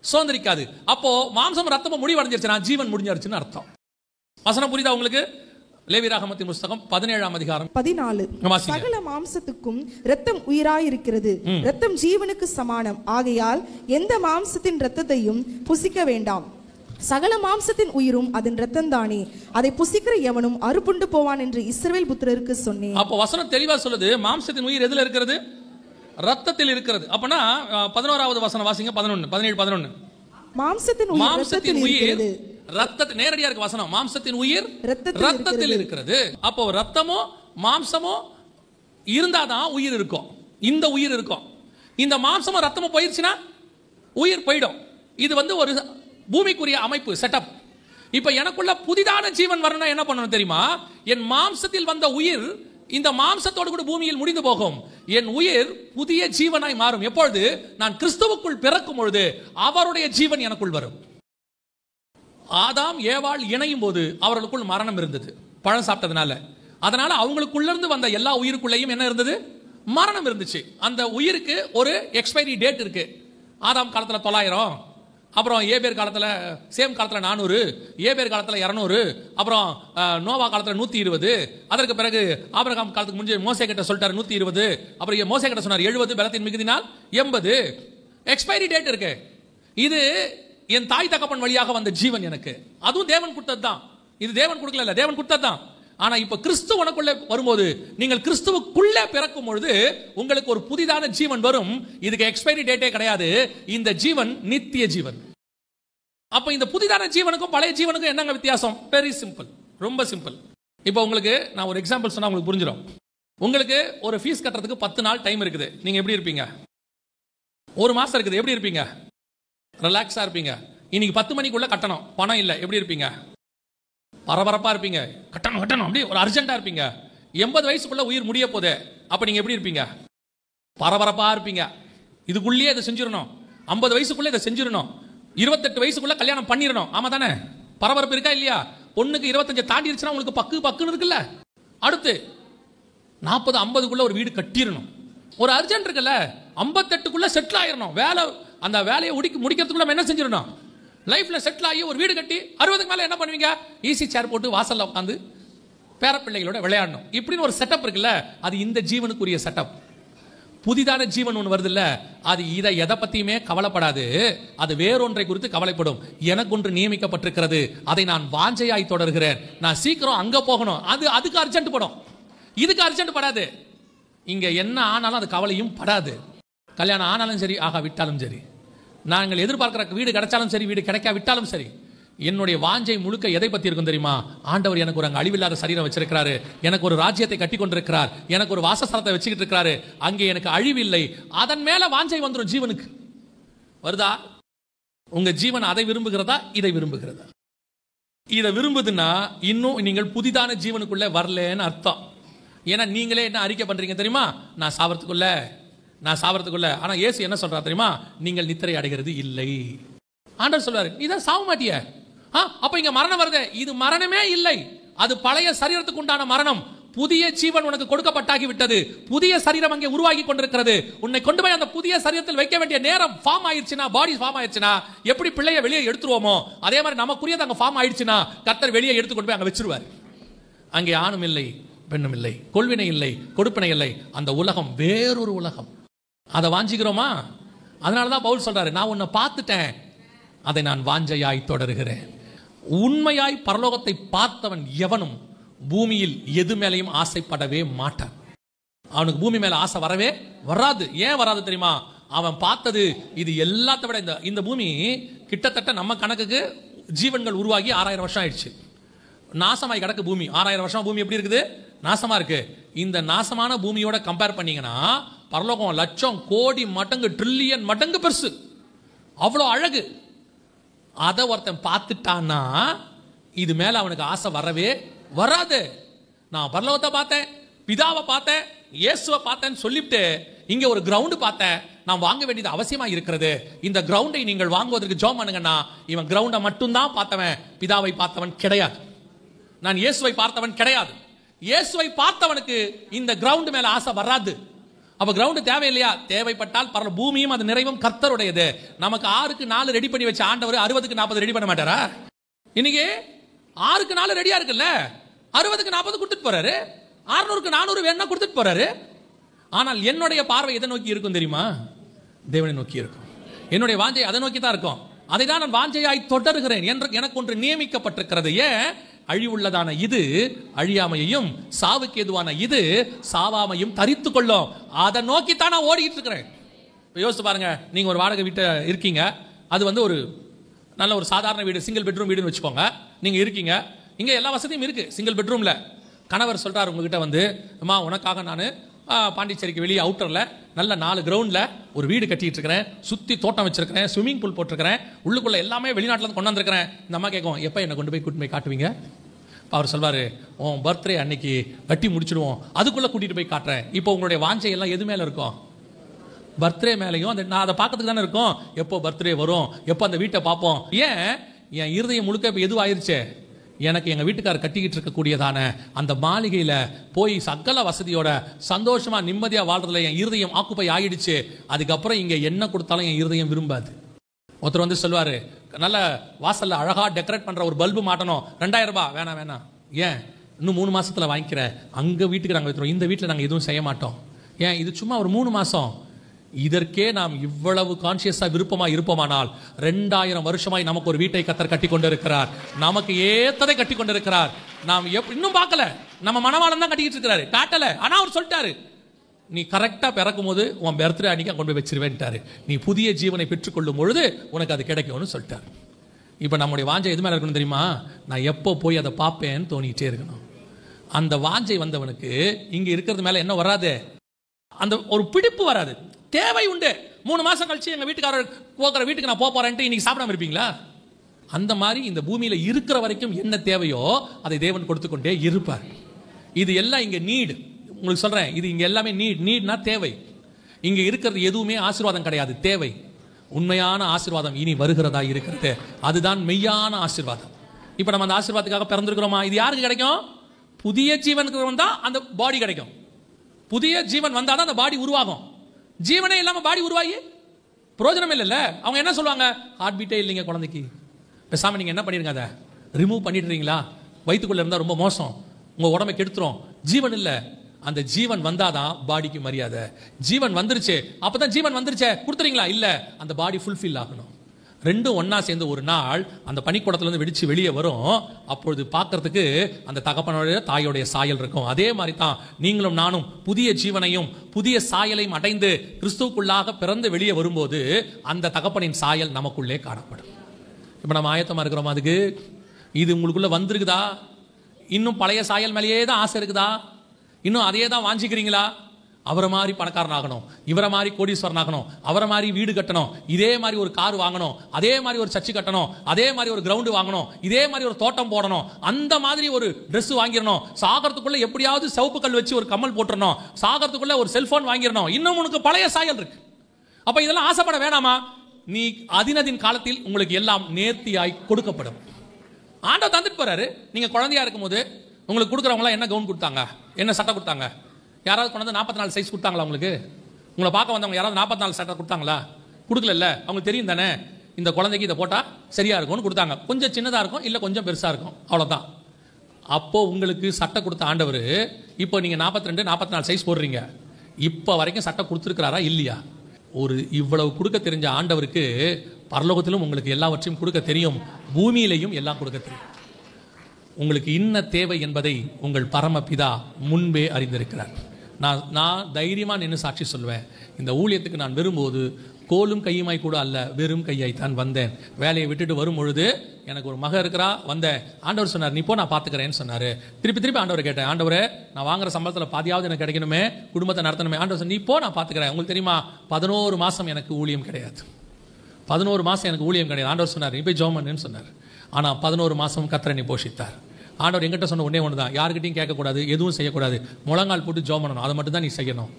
சுதந்திரிக்காது. அப்போ மாம்சமும் ரத்தமும் முடிவடைஞ்சிருச்சுன்னா ஜீவன் முடிஞ்சிருச்சுன்னு அர்த்தம். வசனம் புரியுதா உங்களுக்கு? லேவியராகமத்தின் புத்தகம் 17ஆம் அதிகாரம் 14. சகல மாம்சத்துக்கும் இரத்தம் உயிராயிருக்கிறது, இரத்தம் ஜீவனுக்கு சமானம். ஆகையால் எந்த மாம்சத்தின் இரத்தத்தையும் புசிக்க வேண்டாம். சகல மாம்சத்தின் உயிரும் அதன் இரத்தம் தானே, அதை புசிக்கிற எவனும் அறுப்புண்டு போவான் என்று இஸ்ரவேல் புத்திரருக்கு சொன்னேன். அப்போ வசனம் தெளிவா சொல்லுது, மாம்சத்தின் உயிர் எதுல இருக்கிறது? ரத்தத்தில் இருக்கிறது. அப்பனா 11வது வசனம் வாசிங்க. 11 17 11. மாம்சத்தின் உயிர் ரத்தத்தில் நேரடியா இருக்கு வசனம். மாம்சத்தின் உயிர் ரத்தத்தில் இருக்கிறது. அப்போ ரத்தமோ மாம்சமோ இருந்தாதான் உயிர் இருக்கும். இந்த உயிர் இருக்கும். இந்த மாம்சமோ ரத்தமோ போயிருச்சுன்னா உயிர் போயிடும். இது வந்து ஒரு பூமிக்குரிய அமைப்பு, செட்டப். இப்ப எனக்குள்ள புதிதான ஜீவன் வரணும், என்ன பண்ணணும் தெரியுமா? என் மாம்சத்தில் வந்த உயிர் இந்த மாம்சத்தோடு கூட பூமியில் முடிந்து போகும். என் உயிர் புதிய ஜீவனாய் மாறும். எப்பொழுது? நான் கிறிஸ்துவுக்குள் பிறக்கும் பொழுது அவருடைய ஜீவன் எனக்குள் வரும். ஆதாம் ஏவாள் இணையும் போது அவர்களுக்குள் மரணம் இருந்தது, பழம் சாப்பிட்டதுனால. அதனால அவங்களுக்குள்ள இருந்து வந்த எல்லா உயிருக்குள்ளேயும் என்ன இருந்தது? மரணம் இருந்துச்சு. அந்த உயிருக்கு ஒரு எக்ஸ்பைரி டேட் இருக்கு. ஆதாம் காலத்துல 900, அப்புறம் ஏபேர் காலத்துல, சேம் காலத்துல 400, ஏபேர் காலத்துல 200, அப்புறம் நோவா காலத்துல 120, அதற்கு பிறகு ஆபிரகாம் காலத்துக்கு முன்னே மோசே கிட்ட சொல்லிட்டாரு 120, அப்புறம் மோசே கிட்ட சொன்னார் 70 பலத்தின் மிகுதினால் 80. எக்ஸ்பைரி டேட் இருக்கு. இது என் தாய் தகப்பன் வழியாக வந்த ஜீவன் எனக்கு. அதுவும் தேவன் கொடுத்தது தான். இது தேவன் கொடுக்கல, தேவன் கொடுத்தது தான். ஆனா இப்ப கிறிஸ்து உனக்குள்ள வரும்போது, நீங்கள் கிறிஸ்துவுக்குள்ளே பிறக்கும் பொழுது உங்களுக்கு ஒரு புதிதான ஜீவன் வரும். இதுக்கு எக்ஸ்பைரி டேட்டே கிடையாது. இந்த ஜீவன் நித்திய ஜீவன். அப்ப இந்த புதிதான ஜீவனுக்கும் பழைய ஜீவனுக்கும் என்னங்க வித்தியாசம்? வெரி சிம்பிள், ரொம்ப சிம்பிள். இப்போ உங்களுக்கு நான் ஒரு எக்ஸாம்பிள் சொன்னா உங்களுக்கு புரிஞ்சிடும். உங்களுக்கு ஒரு ஃபீஸ் கட்டுறதுக்கு 10 நாள் டைம் இருக்குது. நீங்க எப்படி இருப்பீங்க? ஒரு மாசம் இருக்குது, எப்படி இருப்பீங்க? ரிலாக்ஸா இருப்பீங்க. இன்னைக்கு 10 மணிக்குள்ள கட்டணும், பணம் இல்லை, எப்படி இருப்பீங்க? பரபரப்பா இருப்பீங்க, கட்டணும் கட்டணும், அப்படியே ஒரு அர்ஜென்டா இருப்பீங்க. 80 வயசுக்குள்ள உயிர் முடிய போதே, அப்ப நீங்க எப்படி இருப்பீங்க? பரபரப்பா இருப்பீங்க. இதுக்குள்ளேயே இதை செஞ்சிடணும், 50 வயசுக்குள்ள இதை செஞ்சிடணும், 28 வயசுக்குள்ள கல்யாணம் பண்ணிடணும். ஆமா தானே? பரபரப்பு இருக்கா இல்லையா? பொண்ணுக்கு 25 தாண்டிடுச்சுன்னா உங்களுக்கு பக்குன்னு இருக்குல்ல. அடுத்து 40 50க்குள்ள ஒரு வீடு கட்டிடணும். ஒரு அர்ஜென்ட் இருக்குல்ல. 58க்குள்ள செட்டில் ஆயிடணும். வேலை, அந்த வேலையை முடிக்கிறதுக்குள்ள என்ன செஞ்சிடணும்? லைஃப்ல செட்டில் ஆகி ஒரு வீடு கட்டி 60க்கு மேல என்ன பண்ணுவீங்க? ஈஸி சேர் போட்டு வாசல்ல உட்காந்து பேரப்பிள்ளைகளோட விளையாடணும். இப்படின்னு ஒரு செட்டப் இருக்குல்ல. அது இந்த ஜீவனுக்குரிய செட்டப். புதிதான ஜீவன் ஒன்று வருது இல்ல, அது இதை எதை பத்தியுமே கவலைப்படாது. அது வேறொன்றை குறித்து கவலைப்படும். எனக்கு ஒன்று நியமிக்கப்பட்டிருக்கிறது, அதை நான் வாஞ்சையாய் தொடர்கிறேன், நான் சீக்கிரம் அங்க போகணும். அதுக்கு அர்ஜென்ட் படும், இதுக்கு அர்ஜென்ட் படாது. இங்க என்ன ஆனாலும் அது கவலையும் படாது. கல்யாணம் ஆனாலும் சரி, ஆகா விட்டாலும் சரி, நாங்கள் எதிர்பார்க்கிற வீடு கிடைச்சாலும் சரி, வீடு கிடைக்கா விட்டாலும் சரி, என்னுடைய வாஞ்சை முழுக்க எதை பத்தி இருக்கும் தெரியுமா? ஆண்டவர் எனக்கு ஒரு அழிவில்லாத சரீரம் வச்சிருக்கிறாரு, எனக்கு ஒரு ராஜ்யத்தை கட்டி கொண்டிருக்கிறார், எனக்கு ஒரு வாசஸ்தலத்தை வச்சுக்கிட்டு இருக்காரு, அங்கே எனக்கு அழிவில்லை. அதன் மேல வாஞ்சை வந்துடும். ஜீவனுக்கு வருதா? உங்க ஜீவன் அதை விரும்புகிறதா, இதை விரும்புகிறதா? இதை விரும்புதுன்னா இன்னும் நீங்கள் புதிதான ஜீவனுக்குள்ள வரலன்னு அர்த்தம். ஏன்னா நீங்களே என்ன அறிக்கை பண்றீங்க தெரியுமா? நான் சாவறதுக்குள்ள. ஆனா இயேசு என்ன சொல்றா தெரியுமா? நீங்கள் நித்திரை அடைகிறது இல்லை. ஆண்டவர் சொல்றாரு, நீதான் சாவ மாட்டிய. அப்ப இங்க மரணம் வருது. இது மரணமே இல்லை, அது பழைய சரீரத்துக்கு உண்டான மரணம். புதிய ஜீவன் உனக்கு கொடுக்கப்பட்டாகி விட்டது. புதிய சரீரம் அங்கே உருவாகி கொண்டிருக்கிறது. உன்னை கொண்டு போய் அந்த புதிய சரீரத்தில் வைக்க வேண்டிய நேரம் ஃபார்ம் ஆயிடுச்சுனா, பாடி ஃபார்ம் ஆயிடுச்சுனா, எப்படி பிள்ளைய வெளியே எடுத்துருவோமோ அதே மாதிரி நமக்குரியது அங்க ஃபார்ம் ஆயிடுச்சுனா கர்த்தர் வெளியே எடுத்து கொண்டு போய் அங்க வச்சிருவார். அங்கே ஆணும் இல்லை, பெண்ணும் இல்லை, கொள்வினை இல்லை, கொடுப்பினை இல்லை. அந்த உலகம் வேறொரு உலகம். அதை வாஞ்சிக்கிறோமா? அதனாலதான் பவுல் சொல்றாரு, நான் உன்னை பார்த்துட்டேன், அதை நான் வாஞ்சையாய் தொடருகிறேன். உண்மையாய் பரலோகத்தை பார்த்தவன் எவனும் பூமியில் எது மேலையும் ஆசைப்படவே மாட்டான். அவனுக்கு பூமி மேல ஆசை வரவே வராது. ஏன் வராது தெரியுமா? அவன் பார்த்தது இது எல்லாத்த விட இந்த பூமி கிட்டத்தட்ட நம்ம கணக்குக்கு ஜீவன்கள் உருவாகி 6000 வருஷம் ஆயிடுச்சு. நாசமாய் கிடக்கு பூமி. 6000 வருஷம் பூமி எப்படி இருக்குது? நாசமா இருக்கு. இந்த நாசமான பூமியோட கம்பேர் பண்ணீங்கன்னா பரலோகம் லட்சம் கோடி மடங்கு ட்ரில்லியன் மடங்கு பெருசு. அவ்வளோ அழகு. அதை ஒருத்தன் பார்த்துட்டான்னா இது மேல அவனுக்கு ஆசை வரவே வராது. நான் பரலோகத்தை பார்த்தேன், பிதாவை பார்த்தேன், இயேசுவை பார்த்தேன்னு சொல்லிவிட்டு இங்க ஒரு கிரவுண்ட் பார்த்தேன், நான் வாங்க வேண்டியது அவசியமா இருக்கிறது. இந்த கிரவுண்டை நீங்கள் வாங்குவதற்கு ஜெபம் பண்ணுங்கன்னா, இவன் கிரவுண்டை மட்டும்தான் பார்த்தவன், பிதாவை பார்த்தவன் கிடையாது. நான் இயேசுவை பார்த்தவன் கிடையாது. இயேசுவை பார்த்தவனுக்கு இந்த கிரவுண்ட் மேல ஆசை வராது. அப்ப கிரவுண்ட் தேவையில்லையா? தேவைப்பட்டால் பரல பூமியும் அது நிறைவும் கர்த்தருடையது. நமக்கு 6க்கு 4 ரெடி பண்ணி வச்ச ஆண்டவர் 60க்கு 40 ரெடி பண்ண மாட்டாரா? இன்னைக்கு 6க்கு 4 ரெடியா இருக்குல்ல, 60க்கு 40 கொடுத்துட்டு போறாரு, 600க்கு 400 வேணா கொடுத்துட்டு போறாரு. ஆனால் என்னுடைய பார்வை எதை நோக்கி இருக்கும் தெரியுமா? தேவனை நோக்கி இருக்கும். என்னுடைய வாஞ்சை அதை நோக்கி தான் இருக்கும். அதை தான் நான் வாஞ்சையாய் தொடர்கிறேன் என்று எனக்கு ஒன்று நியமிக்கப்பட்டிருக்கிறது. ஏன்? அழிவுள்ளதான இது அழியாமையையும், சாவுக்கு ஏதுவான இது சாவாமையும் தரித்து கொள்ளும். அதை நோக்கித்தான் நான் ஓடிக்கிட்டு இருக்கிறேன். இப்போ யோசிச்சு பாருங்க, நீங்க ஒரு வாடகை வீட்டை இருக்கீங்க, அது வந்து ஒரு நல்ல ஒரு சாதாரண வீடு, சிங்கிள் பெட்ரூம் வீடுன்னு வச்சுக்கோங்க. நீங்க இருக்கீங்க, இங்க எல்லா வசதியும் இருக்கு சிங்கிள் பெட்ரூம்ல. கணவர் சொல்றாரு உங்ககிட்ட வந்து, அம்மா உனக்காக நான் பாண்டிச்சேரிக்கு வெளியே அவுட்டர்ல நல்ல 4 கிரவுண்ட்ல ஒரு வீடு கட்டிட்டு இருக்கிறேன், சுத்தி தோட்டம் வச்சிருக்கிறேன், ஸ்விம்மிங் பூல் போட்டிருக்கிறேன், உள்ளுக்குள்ள எல்லாமே வெளிநாட்டுல இருந்து கொண்டு வந்திருக்கிறேன். இந்த அம்மா கேட்கும், எப்ப என்ன கொண்டு போய் காட்டுவீங்க? அவர் சொல்வாரு, உன் பர்த்டே அன்னைக்கு கட்டி முடிச்சிடுவோம், அதுக்குள்ள கூட்டிட்டு போய் காட்டுறேன். இப்போ உங்களுடைய வாஞ்சை எல்லாம் எது மேல இருக்கும்? பர்த்டே மேலையும். நான் அதை பார்க்கறதுக்கு தானே இருக்கும். எப்போ பர்த்டே வரும், எப்போ அந்த வீட்டை பார்ப்போம். ஏன்? என் இருதயம் முழுக்க இப்போ எதுவும் ஆயிருச்சு, எனக்கு எங்க வீட்டுக்காரர் கட்டிக்கிட்டு இருக்கக்கூடியதான அந்த மாளிகையில போய் சகல வசதியோட சந்தோஷமா நிம்மதியா வாழ்றதுல என் இருதயம் ஆக்குப்பை ஆயிடுச்சு. அதுக்கப்புறம் இங்க என்ன கொடுத்தாலும் என் இருதயம் விரும்பாது. ஒருத்தர் வந்து சொல்வாரு, நல்ல வாசல்ல அழகா டெக்கரேட் பண்ற ஒரு பல்பு மாட்டணும், 2000 ரூபாய். வேணாம். ஏன்? இன்னும் 3 மாசத்துல வாங்கிக்கிற. அங்க வீட்டுக்கு நாங்க வைக்கிறோம், இந்த வீட்டுல நாங்க எதுவும் செய்ய மாட்டோம். ஏன்? இது சும்மா ஒரு 3 மாசம். இதற்கே நாம் இவ்வளவு கான்சியஸா விருப்பமா இருப்போமானால் 2000 வருஷமாய் நமக்கு ஒரு வீட்டை கர்த்தர் கட்டி கொண்டிருக்கிறார். நமக்கு ஏத்ததை கட்டி கொண்டிருக்கிறார். நாம் இன்னும் பார்க்கல, நம்ம மனவாளம் தான் கட்டிக்கிட்டு இருக்கிறாரு, காட்டல. ஆனா அவர் சொல்லிட்டாரு, நீ கரெக்டா பிறக்கும் போது உன் பர்த்டே அன்னைக்கு கொண்டு போய் வச்சிருவேன்ட்டாரு. நீ புதிய ஜீவனை பெற்றுக்கொள்ளும் பொழுது உனக்கு அது கிடைக்கும்னு சொல்லிட்டாரு. இப்ப நம்முடைய வாஞ்சை எது மேல இருக்கணும் தெரியுமா? நான் எப்போ போய் அதை பார்ப்பேன்னு தோணிட்டே இருக்கணும். அந்த வாஞ்சை வந்தவனுக்கு இங்க இருக்கிறது மேல என்ன வராது? அந்த ஒரு பிடிப்பு வராது. தேவை உண்டு. 3 மாசம் கழிச்சு எங்க வீட்டுக்காரர் போகிற வீட்டுக்கு நான் போறேன்ட்டு இன்னைக்கு சாப்பிடாம இருப்பீங்களா? அந்த மாதிரி இந்த பூமியில இருக்கிற வரைக்கும் என்ன தேவையோ அதை தேவன் கொடுத்து கொண்டே இருப்பார். இது எல்லாம் இங்க நீடு. உங்களுக்கு சொல்றேன், இது இங்க எல்லாமே நீட்னா தேவை. இங்க இருக்கிறது எதுவுமே ஆசீர்வாதம் கிடையாது, தேவை. உண்மையான ஆசீர்வாதம் இனி வருகிறதா இருக்கிறது, அதுதான் மெய்யான ஆசீர்வாதம். இப்ப நம்ம அந்த ஆசீர்வாதத்துக்காக பிறந்திருக்கிறோமா? இது யாருக்கு கிடைக்கும்? புதிய ஜீவனுக்கு வந்தா அந்த பாடி கிடைக்கும். புதிய ஜீவன் வந்தாதான் அந்த பாடி உருவாகும். ஜீவனே இல்லாம பாடி உருவாகி பிரயோஜனம் இல்லைல்ல. அவங்க என்ன சொல்லுவாங்க? ஹார்ட் பீட்டே இல்லைங்க குழந்தைக்கு, பேசாம நீங்க என்ன பண்ணிருங்க, அதை ரிமூவ் பண்ணிடுறீங்களா? வயிற்றுக்குள்ள இருந்தா ரொம்ப மோசம், உங்க உடம்பை கெடுத்துரும். ஜீவன் இல்ல. அந்த ஜீவன் வந்தாதான் பாடிக்கு மரியாதை. ஜீவன் வந்துருச்சு, அப்பதான் ஜீவன் வந்துருச்சே கொடுத்துறீங்களா? இல்ல, அந்த பாடி ஃபுல்ஃபில் ஆகணும். ரெண்டும் ஒன்னா சேர்ந்து ஒரு நாள் அந்த பனிக்கூடத்துல இருந்து வெடிச்சு வெளியே வரும். அப்பொழுது பார்க்கறதுக்கு அந்த தகப்பனுடைய தாயோடைய சாயல் இருக்கும். அதே மாதிரி தான் நீங்களும் நானும் புதிய ஜீவனையும் புதிய சாயலையும் அடைந்து கிறிஸ்துவுக்குள்ளாக பிறந்து வெளியே வரும்போது அந்த தகப்பனின் சாயல் நமக்குள்ளே காணப்படும். இப்ப நம்ம ஆயத்தமா இருக்கிறோம் அதுக்கு? இது உங்களுக்குள்ள வந்திருக்குதா? இன்னும் பழைய சாயல் மேலேயே தான் ஆசை இருக்குதா? இன்னும் அதையே தான் வாஞ்சிக்கிறீங்களா? அவரை மாதிரி பணக்காரன் ஆகணும், இவரை மாதிரி கோடீஸ்வரன் ஆகணும், அவரை மாதிரி வீடு கட்டணும், இதே மாதிரி ஒரு கார் வாங்கணும், அதே மாதிரி ஒரு சர்ச்சு கட்டணும், அதே மாதிரி ஒரு கிரவுண்ட் வாங்கணும், இதே மாதிரி ஒரு தோட்டம் போடணும், அந்த மாதிரி ஒரு Dress வாங்கிடணும், சாகறதுக்குள்ள எப்படியாவது சிவப்பு கல் வச்சு ஒரு கம்மல் போட்டுறணும், சாகறதுக்குள்ள ஒரு செல்போன் வாங்கிடணும். இன்னும் உனக்கு பழைய சாயல் இருக்கு. அப்ப இதெல்லாம் ஆசைப்பட வேணாமா? நீ அதினதின் காலத்தில் உங்களுக்கு எல்லாம் நேர்த்தியாய் கொடுக்கப்படும். ஆண்டவர் தந்துட்டு போறாரு. நீங்க குழந்தையா இருக்கும் போது உங்களுக்கு கொடுக்குறவங்க என்ன கவுன் கொடுத்தாங்க, என்ன சட்டை கொடுத்தாங்க? யாராவது கொண்டு வந்து 44 சைஸ் கொடுத்தாங்களா உங்களுக்கு? உங்களை பார்க்க வந்தவங்க யாராவது 44 சட்டை கொடுத்தாங்களா? கொடுக்கல. அவங்களுக்கு தெரியும் தானே, இந்த குழந்தைக்கு இதை போட்டா சரியா இருக்கும்னு கொடுத்தாங்க. கொஞ்சம் சின்னதா இருக்கும், இல்ல கொஞ்சம் பெருசா இருக்கும், அவ்வளவுதான். அப்போ உங்களுக்கு சட்டை கொடுத்த ஆண்டவர் இப்போ நீங்க 42 44 சைஸ் போடுறீங்க. இப்ப வரைக்கும் சட்டை கொடுத்துருக்கிறாரா இல்லையா? ஒரு இவ்வளவு கொடுக்க தெரிஞ்ச ஆண்டவருக்கு பரலோகத்திலும் உங்களுக்கு எல்லாவற்றையும் கொடுக்க தெரியும், பூமியிலையும் எல்லாம் கொடுக்க தெரியும். உங்களுக்கு இன்ன தேவை என்பதை உங்கள் பரமபிதா முன்பே அறிந்திருக்கிறார். நான் தைரியமாக நின்று சாட்சி சொல்வேன், இந்த ஊழியத்துக்கு நான் வரும்போது கோலும் கையுமாய் கூட அல்ல, வெறும் கையாய்த்தான் வந்தேன். வேலையை விட்டுட்டு வரும் பொழுது எனக்கு ஒரு மக இருக்கிறா, வந்தேன். ஆண்டவர் சொன்னார், நீ போ, நான் பார்த்துக்கிறேன்னு சொன்னார். திருப்பி ஆண்டவரை கேட்டேன், ஆண்டவரே நான் வாங்குற சம்பளத்தில் பாதியாவது எனக்கு கிடைக்கணுமே, குடும்பத்தை நடத்தணுமே. ஆண்டவர் சொன்ன, நீ போ, நான் பார்த்துக்கிறேன். உங்களுக்கு தெரியுமா, 11 மாதம் எனக்கு ஊழியம் கிடையாது. 11 மாதம் எனக்கு ஊழியம் கிடையாது. ஆண்டவர் சொன்னார், நீ போய் ஜெபம் பண்ணுன்னு சொன்னார். ஆனால் 11 மாதம் கர்த்தர் என்னை போஷித்தார். ஆண்டவர் எங்கிட்ட சொன்ன ஒன்று தான், யாருக்கிட்டையும் கேட்கக்கூடாது, எதுவும் செய்யக்கூடாது, முழங்கால் போட்டு ஜெபம் பண்ணணும். அதை மட்டும் தான் நீ செய்யணும்.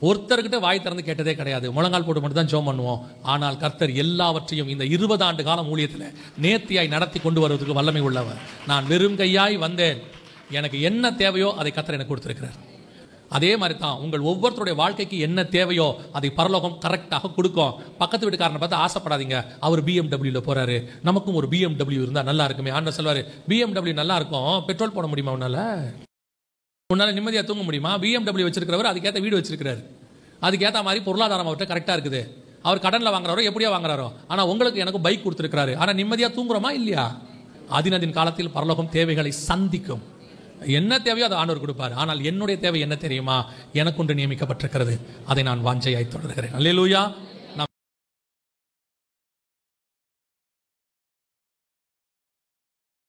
ஒருத்தர்கிட்ட வாய் திறந்து கேட்டதே கிடையாது, முழங்கால் போட்டு மட்டும் தான் ஜெபம் பண்ணுவோம். ஆனால் கர்த்தர் எல்லாவற்றையும் இந்த 20 ஆண்டு காலம் ஊழியத்தில் நேர்த்தியாய் நடத்தி கொண்டு வருவதற்கு வல்லமை உள்ளவர். நான் வெறும் கையாய் வந்தேன், எனக்கு என்ன தேவையோ அதை கர்த்தர் எனக்கு கொடுத்திருக்கிறார். அதே மாதிரி தான் உங்கள் ஒவ்வொருத்தருடைய வாழ்க்கைக்கு என்ன தேவையோ அதை பரலோகம் கரெக்டாக கொடுக்கும். பக்கத்து வீட்டுக்காரனை பார்த்து ஆசைப்படாதீங்க, அவர் BMW போறாரு, நமக்கும் ஒரு BMW இருந்தால் நல்லா இருக்குமே. ஆண்டவர் சொல்வாரு, BMW நல்லா இருக்கும், பெட்ரோல் போட முடியுமா உன்னால நிம்மதியாக தூங்க முடியுமா? BMW வச்சிருக்கிறவர் அதுக்கேற்ற வீடு வச்சிருக்கிறாரு, அதுக்கேற்ற மாதிரி பொருளாதாரம் அவர்கிட்ட கரெக்டாக இருக்குது. அவர் கடனில் வாங்குறாரோ எப்படியா வாங்குறாரோ, ஆனால் உங்களுக்கு எனக்கு பைக் கொடுத்துருக்கிறாரு. ஆனால் நிம்மதியாக தூங்குறோமா இல்லையா? அதினதின் காலத்தில் பரலோகம் தேவைகளை சந்திக்கும். என்ன தேவையோ அதை ஆண்டவர் கொடுப்பார். ஆனால் என்னுடைய தேவை என்ன தெரியுமா? எனக்கு ஒன்று நியமிக்கப்பட்டிருக்கிறது, அதை நான் வாஞ்சையாய் தொடர்கிறேன். அல்லேலூயா.